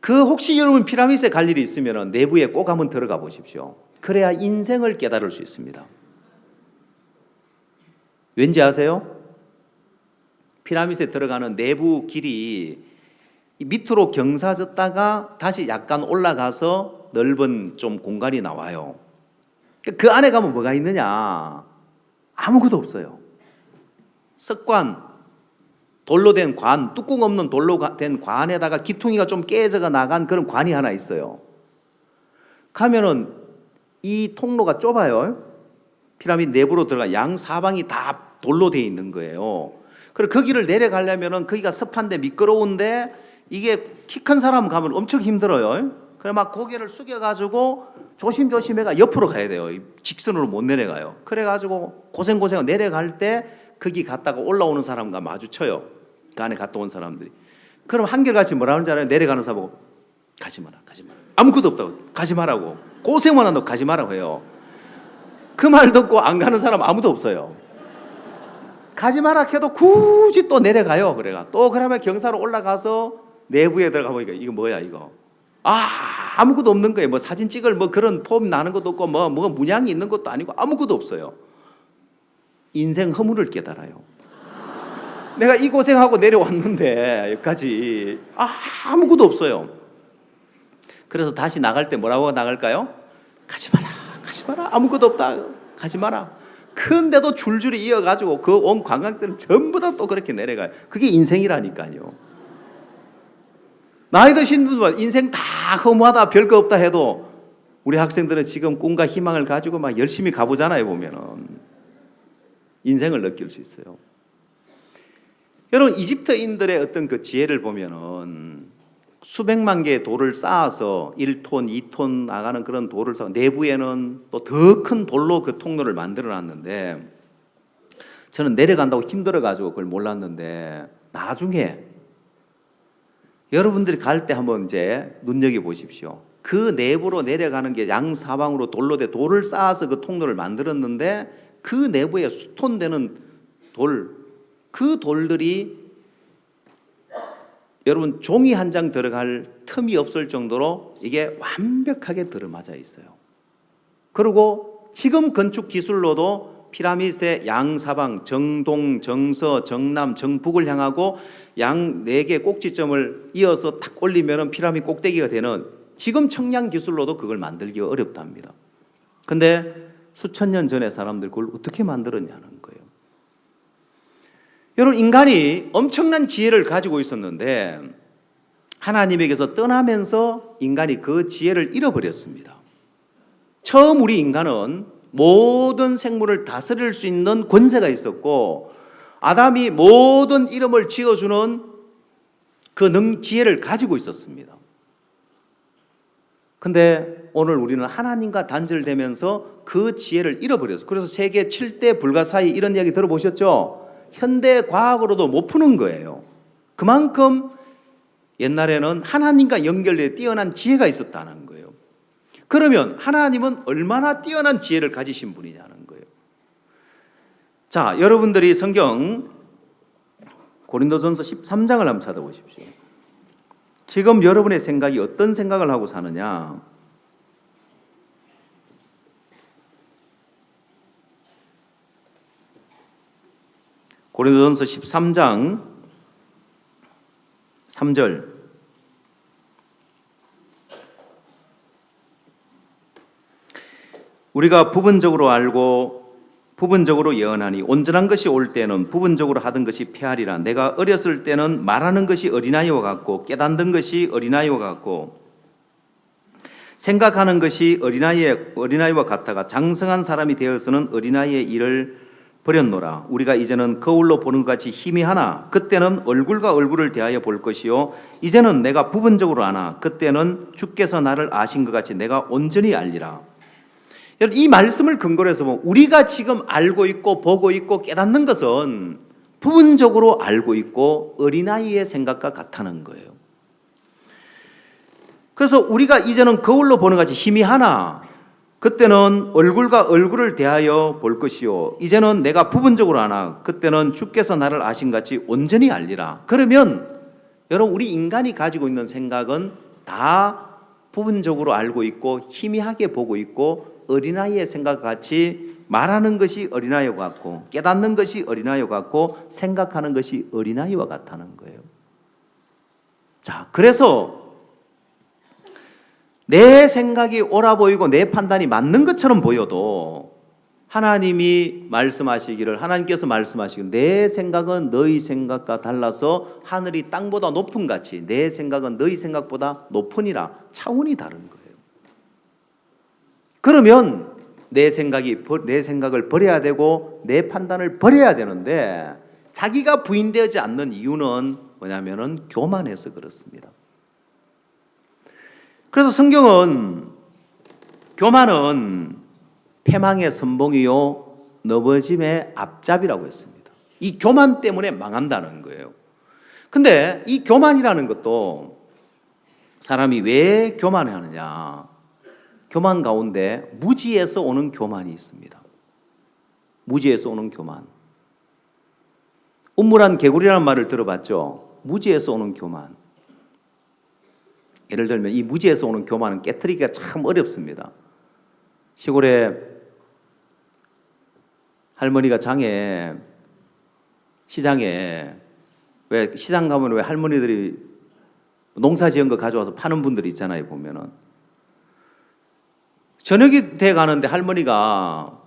그 혹시 여러분 피라밋에 갈 일이 있으면은 내부에 꼭 한번 들어가 보십시오. 그래야 인생을 깨달을 수 있습니다. 왠지 아세요? 피라밋에 들어가는 내부 길이 밑으로 경사졌다가 다시 약간 올라가서 넓은 좀 공간이 나와요. 그 안에 가면 뭐가 있느냐? 아무것도 없어요. 석관, 돌로 된 관, 뚜껑 없는 돌로 된 관에다가 기퉁이가 좀 깨져가 나간 그런 관이 하나 있어요. 가면은 이 통로가 좁아요. 피라밋 내부로 들어가 양 사방이 다 돌로 돼 있는 거예요. 그리고 거기를 내려가려면은 거기가 습한데 미끄러운데 이게 키 큰 사람 가면 엄청 힘들어요. 그래 막 고개를 숙여가지고 조심조심해가 옆으로 가야 돼요. 직선으로 못 내려가요. 그래가지고 고생고생 내려갈 때 거기 갔다가 올라오는 사람과 마주쳐요. 그 안에 갔다 온 사람들이. 그럼 한결같이 뭐라 하는지 알아요? 내려가는 사람 보고 가지 마라, 가지 마라. 아무것도 없다고 가지 마라고. 고생만 한다고 가지 마라고 해요. 그 말 듣고 안 가는 사람 아무도 없어요. 가지 마라 해도 굳이 또 내려가요. 그래가 또 그러면 경사로 올라가서 내부에 들어가 보니까 이거 뭐야 이거. 아무것도 없는 거예요. 뭐 사진 찍을 뭐 그런 폼 나는 것도 없고 뭐 문양이 있는 것도 아니고 아무것도 없어요. 인생 허물을 깨달아요. 내가 이 고생하고 내려왔는데 여기까지 아무것도 없어요. 그래서 다시 나갈 때 뭐라고 나갈까요? 가지 마라, 가지 마라. 아무것도 없다. 가지 마라. 근데도 줄줄이 이어가지고 그 온 관광객들은 전부 다 또 그렇게 내려가요. 그게 인생이라니까요. 나이 드신 분들 인생 다 허무하다 별거 없다 해도 우리 학생들은 지금 꿈과 희망을 가지고 막 열심히 가보잖아요. 보면은 인생을 느낄 수 있어요. 여러분 이집트인들의 어떤 그 지혜를 보면은 수백만 개의 돌을 쌓아서 1톤, 2톤 나가는 그런 돌을 쌓아 내부에는 또 더 큰 돌로 그 통로를 만들어 놨는데 저는 내려간다고 힘들어가지고 그걸 몰랐는데 나중에 여러분들이 갈 때 한번 이제 눈여겨보십시오. 그 내부로 내려가는 게 양사방으로 돌로 돼 돌을 쌓아서 그 통로를 만들었는데 그 내부에 수톤 되는 돌, 그 돌들이 여러분 종이 한 장 들어갈 틈이 없을 정도로 이게 완벽하게 들어맞아 있어요. 그리고 지금 건축 기술로도 피라밋의 양사방 정동, 정서, 정남, 정북을 향하고 양 4개 꼭지점을 이어서 탁 올리면 피라밋 꼭대기가 되는 지금 청량 기술로도 그걸 만들기가 어렵답니다. 근데 수천 년 전에 사람들 그걸 어떻게 만들었냐는 거예요. 여러분 인간이 엄청난 지혜를 가지고 있었는데 하나님에게서 떠나면서 인간이 그 지혜를 잃어버렸습니다. 처음 우리 인간은 모든 생물을 다스릴 수 있는 권세가 있었고 아담이 모든 이름을 지어주는 그 지혜를 가지고 있었습니다. 근데 오늘 우리는 하나님과 단절되면서 그 지혜를 잃어버렸어요. 그래서 세계 7대 불가사의 이런 이야기 들어보셨죠? 현대 과학으로도 못 푸는 거예요. 그만큼 옛날에는 하나님과 연결돼 뛰어난 지혜가 있었다는 거예요. 그러면 하나님은 얼마나 뛰어난 지혜를 가지신 분이냐는 거예요. 자, 여러분들이 성경 고린도전서 13장을 한번 찾아보십시오. 지금 여러분의 생각이 어떤 생각을 하고 사느냐? 고린도전서 13장 3절 우리가 부분적으로 알고 부분적으로 예언하니 온전한 것이 올 때는 부분적으로 하던 것이 패하리라. 내가 어렸을 때는 말하는 것이 어린아이와 같고 깨닫는 것이 어린아이와 같고 생각하는 것이 어린아이와 같다가 장성한 사람이 되어서는 어린아이의 일을 버렸노라. 우리가 이제는 거울로 보는 것 같이 희미하나 그때는 얼굴과 얼굴을 대하여 볼 것이요 이제는 내가 부분적으로 아나 그때는 주께서 나를 아신 것 같이 내가 온전히 알리라. 이 말씀을 근거로 해서 우리가 지금 알고 있고 보고 있고 깨닫는 것은 부분적으로 알고 있고 어린아이의 생각과 같다는 거예요. 그래서 우리가 이제는 거울로 보는 같이 힘이 하나, 그때는 얼굴과 얼굴을 대하여 볼 것이요, 이제는 내가 부분적으로 하나, 그때는 주께서 나를 아신 같이 온전히 알리라. 그러면 여러분, 우리 인간이 가지고 있는 생각은 다 부분적으로 알고 있고 희미하게 보고 있고 어린아이의 생각과 같이 말하는 것이 어린아이와 같고 깨닫는 것이 어린아이와 같고 생각하는 것이 어린아이와 같다는 거예요. 자, 그래서 내 생각이 옳아 보이고 내 판단이 맞는 것처럼 보여도 하나님이 말씀하시기를, 하나님께서 말씀하시기를 내 생각은 너희 생각과 달라서 하늘이 땅보다 높은 같이 내 생각은 너희 생각보다 높으니라. 차원이 다른 거예요. 그러면 내 생각을 버려야 되고 내 판단을 버려야 되는데 자기가 부인되지 않는 이유는 뭐냐면은 교만해서 그렇습니다. 그래서 성경은 교만은 패망의 선봉이요 넘어짐의 앞잡이라고 했습니다. 이 교만 때문에 망한다는 거예요. 근데 이 교만이라는 것도 사람이 왜 교만하느냐? 교만 가운데 무지에서 오는 교만이 있습니다. 무지에서 오는 교만. 우물안 개구리라는 말을 들어봤죠? 무지에서 오는 교만. 예를 들면 이 무지에서 오는 교만은 깨트리기가 참 어렵습니다. 시골에 할머니가 시장에 왜 시장 가면 왜 할머니들이 농사 지은 거 가져와서 파는 분들이 있잖아요. 보면은 저녁이 돼 가는데 할머니가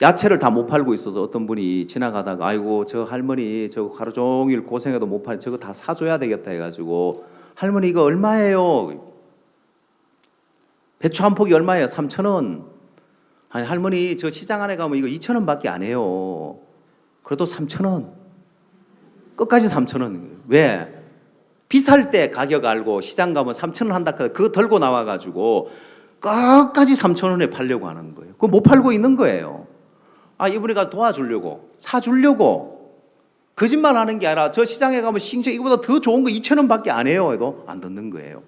야채를 다 못 팔고 있어서 어떤 분이 지나가다가 아이고 저 할머니 저거 하루 종일 고생해도 못 팔 저거 다 사줘야 되겠다 해가지고 할머니 이거 얼마예요? 배추 한 폭이 얼마예요? 3,000원. 아니 할머니 저 시장 안에 가면 이거 2,000원밖에 안 해요. 그래도 3,000원. 끝까지 3,000원. 왜? 비쌀 때 가격 알고 시장 가면 3,000원 한다 해서 그거 들고 나와가지고 끝까지 3,000원에 팔려고 하는 거예요. 그거 못 팔고 있는 거예요. 아, 이분이가 도와주려고, 사주려고. 거짓말 하는 게 아니라 저 시장에 가면 싱싱 이거보다 더 좋은 거 2,000원밖에 안 해요. 해도 안 듣는 거예요.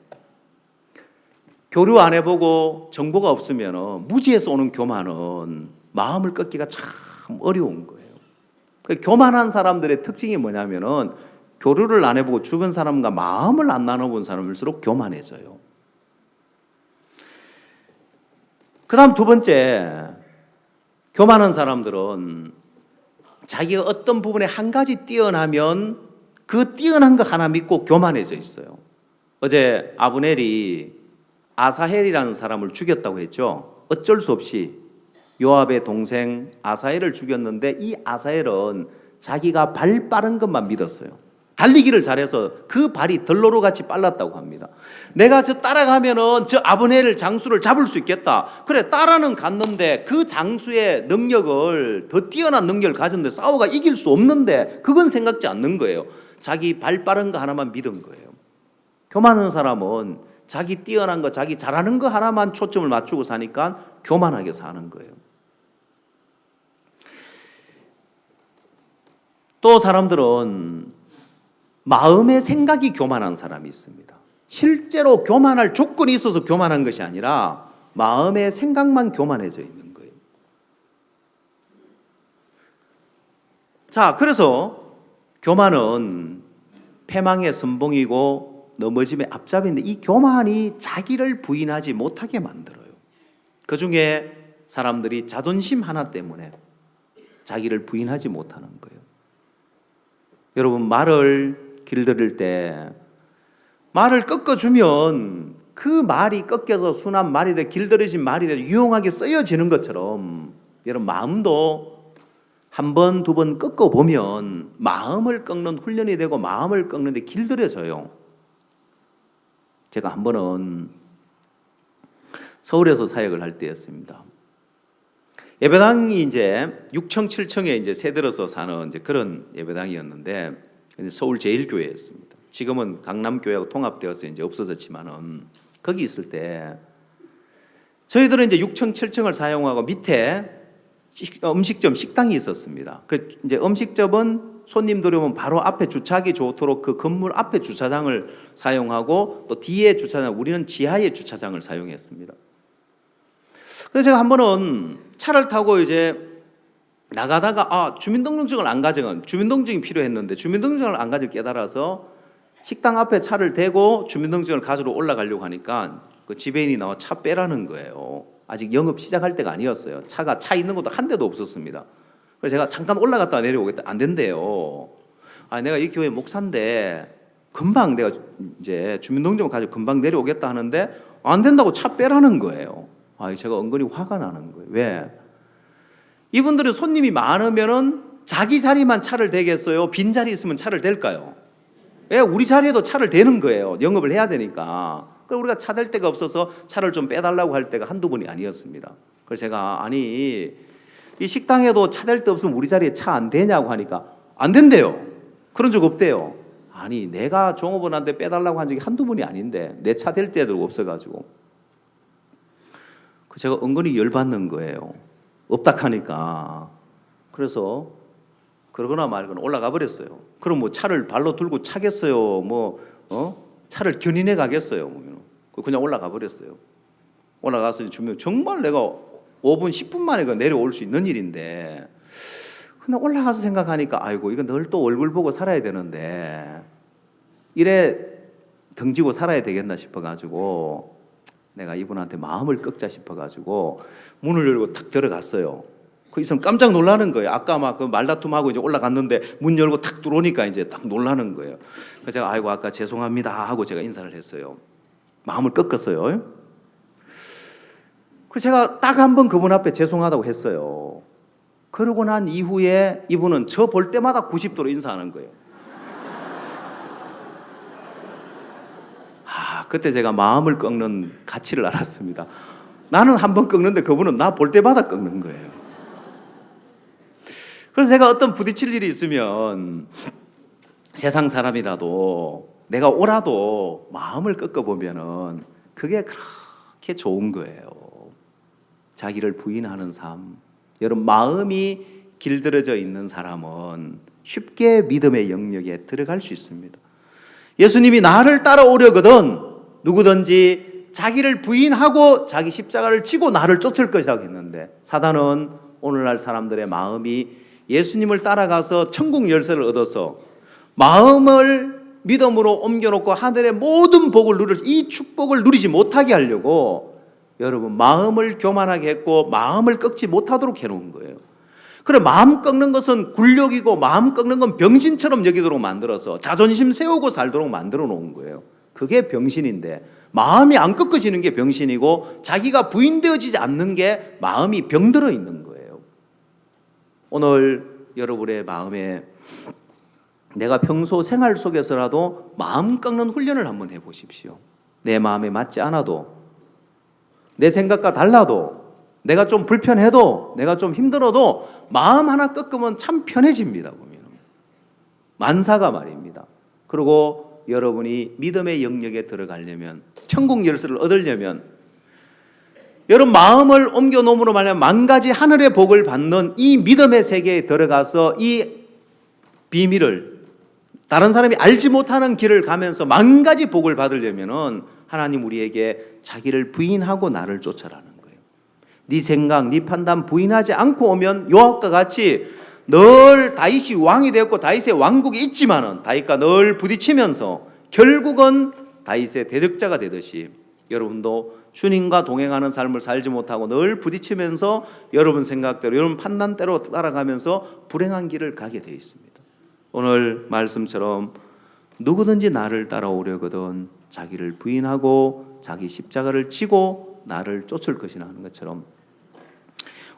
교류 안 해보고 정보가 없으면 무지에서 오는 교만은 마음을 꺾기가 참 어려운 거예요. 그 교만한 사람들의 특징이 뭐냐면은 교류를 안 해보고 주변 사람과 마음을 안 나눠본 사람일수록 교만해져요. 그 다음 두 번째, 교만한 사람들은 자기가 어떤 부분에 한 가지 뛰어나면 그 뛰어난 거 하나 믿고 교만해져 있어요. 어제 아브넬이 아사헬이라는 사람을 죽였다고 했죠. 어쩔 수 없이 요압의 동생 아사헬을 죽였는데 이 아사헬은 자기가 발 빠른 것만 믿었어요. 달리기를 잘해서 그 발이 덜로로 같이 빨랐다고 합니다. 내가 저 따라가면은 저 아브넬 장수를 잡을 수 있겠다. 그래 따라는 갔는데 그 장수의 능력을 더 뛰어난 능력을 가졌는데 싸워가 이길 수 없는데 그건 생각지 않는 거예요. 자기 발 빠른 거 하나만 믿은 거예요. 교만한 사람은 자기 뛰어난 거, 자기 잘하는 거 하나만 초점을 맞추고 사니까 교만하게 사는 거예요. 또 사람들은 마음의 생각이 교만한 사람이 있습니다. 실제로 교만할 조건이 있어서 교만한 것이 아니라 마음의 생각만 교만해져 있는 거예요. 자, 그래서 교만은 패망의 선봉이고 넘어짐의 앞잡이인데 이 교만이 자기를 부인하지 못하게 만들어요. 그 중에 사람들이 자존심 하나 때문에 자기를 부인하지 못하는 거예요. 여러분 말을 길들일 때 말을 꺾어주면 그 말이 꺾여서 순한 말이 돼 길들여진 말이 돼 유용하게 쓰여지는 것처럼 여러분 마음도 한 번, 두 번 꺾어보면 마음을 꺾는 훈련이 되고 마음을 꺾는데 길들여져요. 제가 한 번은 서울에서 사역을 할 때였습니다. 예배당이 이제 6층, 7층에 이제 새들어서 사는 이제 그런 예배당이었는데 서울 제일교회였습니다. 지금은 강남교회하고 통합되어서 이제 없어졌지만은 거기 있을 때 저희들은 이제 6층, 7층을 사용하고 밑에 음식점 식당이 있었습니다. 그 이제 음식점은 손님들이 오면 바로 앞에 주차하기 좋도록 그 건물 앞에 주차장을 사용하고 또 뒤에 주차장, 우리는 지하에 주차장을 사용했습니다. 그래서 제가 한 번은 차를 타고 이제 나가다가 주민등록증을 안 가져간, 주민등록증이 필요했는데 주민등록증을 안 가지고 깨달아서 식당 앞에 차를 대고 주민등록증을 가지러 올라가려고 하니까 그 지배인이 나와 차 빼라는 거예요. 아직 영업 시작할 때가 아니었어요. 차 있는 것도 한 대도 없었습니다. 그래서 제가 잠깐 올라갔다 내려오겠다. 안 된대요. 내가 이 교회 목사인데 금방 내가 이제 주민등록증을 가지고 금방 내려오겠다 하는데 안 된다고 차 빼라는 거예요. 제가 은근히 화가 나는 거예요. 왜? 이분들은 손님이 많으면은 자기 자리만 차를 대겠어요? 빈 자리 있으면 차를 댈까요? 왜? 우리 자리에도 차를 대는 거예요. 영업을 해야 되니까. 그래서 우리가 차 댈 데가 없어서 차를 좀 빼달라고 할 때가 한두 번이 아니었습니다. 그래서 제가 이 식당에도 차 댈 데 없으면 우리 자리에 차 안 대냐고 하니까 안 된대요. 그런 적 없대요. 내가 종업원한테 빼달라고 한 적이 한두 번이 아닌데 내 차 댈 데도 없어가지고 제가 은근히 열받는 거예요. 없다 하니까. 그래서 그러거나 말거나 올라가 버렸어요. 그럼 뭐 차를 발로 들고 차겠어요? 차를 견인해 가겠어요? 그냥 올라가 버렸어요. 올라가서 주면 정말 내가 5분, 10분 만에 내려올 수 있는 일인데, 근데 올라가서 생각하니까 이거 늘 또 얼굴 보고 살아야 되는데 이래 등지고 살아야 되겠나 싶어가지고 내가 이분한테 마음을 꺾자 싶어가지고 문을 열고 탁 들어갔어요. 그 있으면 깜짝 놀라는 거예요. 아까 막 그 말다툼하고 이제 올라갔는데 문 열고 탁 들어오니까 이제 딱 놀라는 거예요. 그래서 제가 아까 죄송합니다 하고 제가 인사를 했어요. 마음을 꺾었어요. 그래서 제가 딱 한 번 그분 앞에 죄송하다고 했어요. 그러고 난 이후에 이분은 저 볼 때마다 90도로 인사하는 거예요. 그때 제가 마음을 꺾는 가치를 알았습니다. 나는 한 번 꺾는데 그분은 나 볼 때마다 꺾는 거예요. 그래서 제가 어떤 부딪힐 일이 있으면 세상 사람이라도 내가 오라도 마음을 꺾어보면은 그게 그렇게 좋은 거예요. 자기를 부인하는 삶. 여러분, 마음이 길들여져 있는 사람은 쉽게 믿음의 영역에 들어갈 수 있습니다. 예수님이 나를 따라오려거든 누구든지 자기를 부인하고 자기 십자가를 지고 나를 쫓을 것이라고 했는데, 사단은 오늘날 사람들의 마음이 예수님을 따라가서 천국 열쇠를 얻어서 마음을 믿음으로 옮겨놓고 하늘의 모든 복을 이 축복을 누리지 못하게 하려고 여러분 마음을 교만하게 했고 마음을 꺾지 못하도록 해놓은 거예요. 그래, 마음 꺾는 것은 굴욕이고 마음 꺾는 건 병신처럼 여기도록 만들어서 자존심 세우고 살도록 만들어 놓은 거예요. 그게 병신인데, 마음이 안 꺾어지는 게 병신이고 자기가 부인되어지지 않는 게 마음이 병들어 있는 거예요. 오늘 여러분의 마음에 내가 평소 생활 속에서라도 마음 꺾는 훈련을 한번 해보십시오. 내 마음에 맞지 않아도, 내 생각과 달라도, 내가 좀 불편해도, 내가 좀 힘들어도 마음 하나 꺾으면 참 편해집니다. 보면 만사가 말입니다. 그리고 여러분이 믿음의 영역에 들어가려면, 천국 열쇠를 얻으려면, 여러분 마음을 옮겨 놓음으로 말하면 만 가지 하늘의 복을 받는 이 믿음의 세계에 들어가서 이 비밀을 다른 사람이 알지 못하는 길을 가면서 만 가지 복을 받으려면은 하나님 우리에게 자기를 부인하고 나를 쫓아라는 거예요. 네 생각, 네 판단 부인하지 않고 오면 요압과 같이 늘 다윗이 왕이 되었고 다윗의 왕국이 있지만은 다윗과 늘 부딪히면서 결국은 다윗의 대적자가 되듯이 여러분도 주님과 동행하는 삶을 살지 못하고 늘 부딪히면서 여러분 생각대로, 여러분 판단대로 따라가면서 불행한 길을 가게 되어 있습니다. 오늘 말씀처럼 누구든지 나를 따라오려거든 자기를 부인하고 자기 십자가를 지고 나를 쫓을 것이나 하는 것처럼,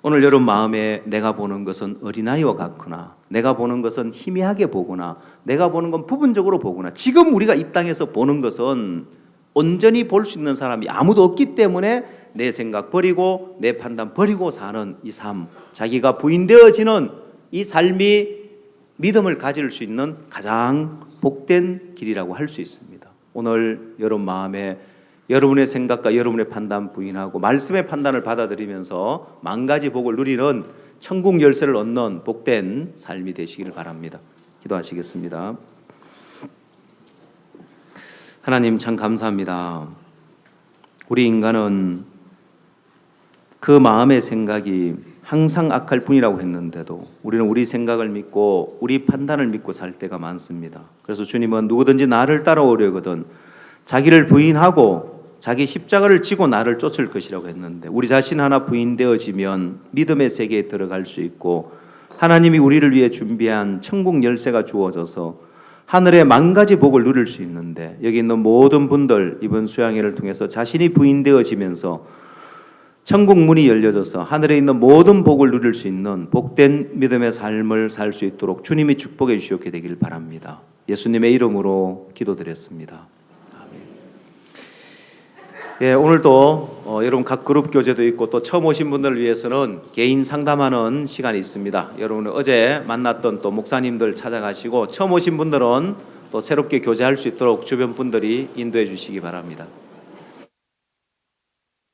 오늘 여러분 마음에 내가 보는 것은 어린아이와 같구나, 내가 보는 것은 희미하게 보구나, 내가 보는 건 부분적으로 보구나, 지금 우리가 이 땅에서 보는 것은 온전히 볼 수 있는 사람이 아무도 없기 때문에 내 생각 버리고 내 판단 버리고 사는 이 삶, 자기가 부인되어지는 이 삶이 믿음을 가질 수 있는 가장 복된 길이라고 할 수 있습니다. 오늘 여러분 마음에 여러분의 생각과 여러분의 판단 부인하고 말씀의 판단을 받아들이면서 만 가지 복을 누리는 천국 열쇠를 얻는 복된 삶이 되시기를 바랍니다. 기도하시겠습니다. 하나님 참 감사합니다. 우리 인간은 그 마음의 생각이 항상 악할 뿐이라고 했는데도 우리는 우리 생각을 믿고 우리 판단을 믿고 살 때가 많습니다. 그래서 주님은 누구든지 나를 따라오려거든 자기를 부인하고 자기 십자가를 지고 나를 쫓을 것이라고 했는데 우리 자신 하나 부인되어지면 믿음의 세계에 들어갈 수 있고 하나님이 우리를 위해 준비한 천국 열쇠가 주어져서 하늘의 만 가지 복을 누릴 수 있는데 여기 있는 모든 분들 이번 수양회를 통해서 자신이 부인되어지면서 천국 문이 열려져서 하늘에 있는 모든 복을 누릴 수 있는 복된 믿음의 삶을 살 수 있도록 주님이 축복해 주시옵게 되길 바랍니다. 예수님의 이름으로 기도드렸습니다. 아멘. 예, 오늘도 여러분 각 그룹 교제도 있고 또 처음 오신 분들을 위해서는 개인 상담하는 시간이 있습니다. 여러분 어제 만났던 또 목사님들 찾아가시고 처음 오신 분들은 또 새롭게 교제할 수 있도록 주변 분들이 인도해 주시기 바랍니다.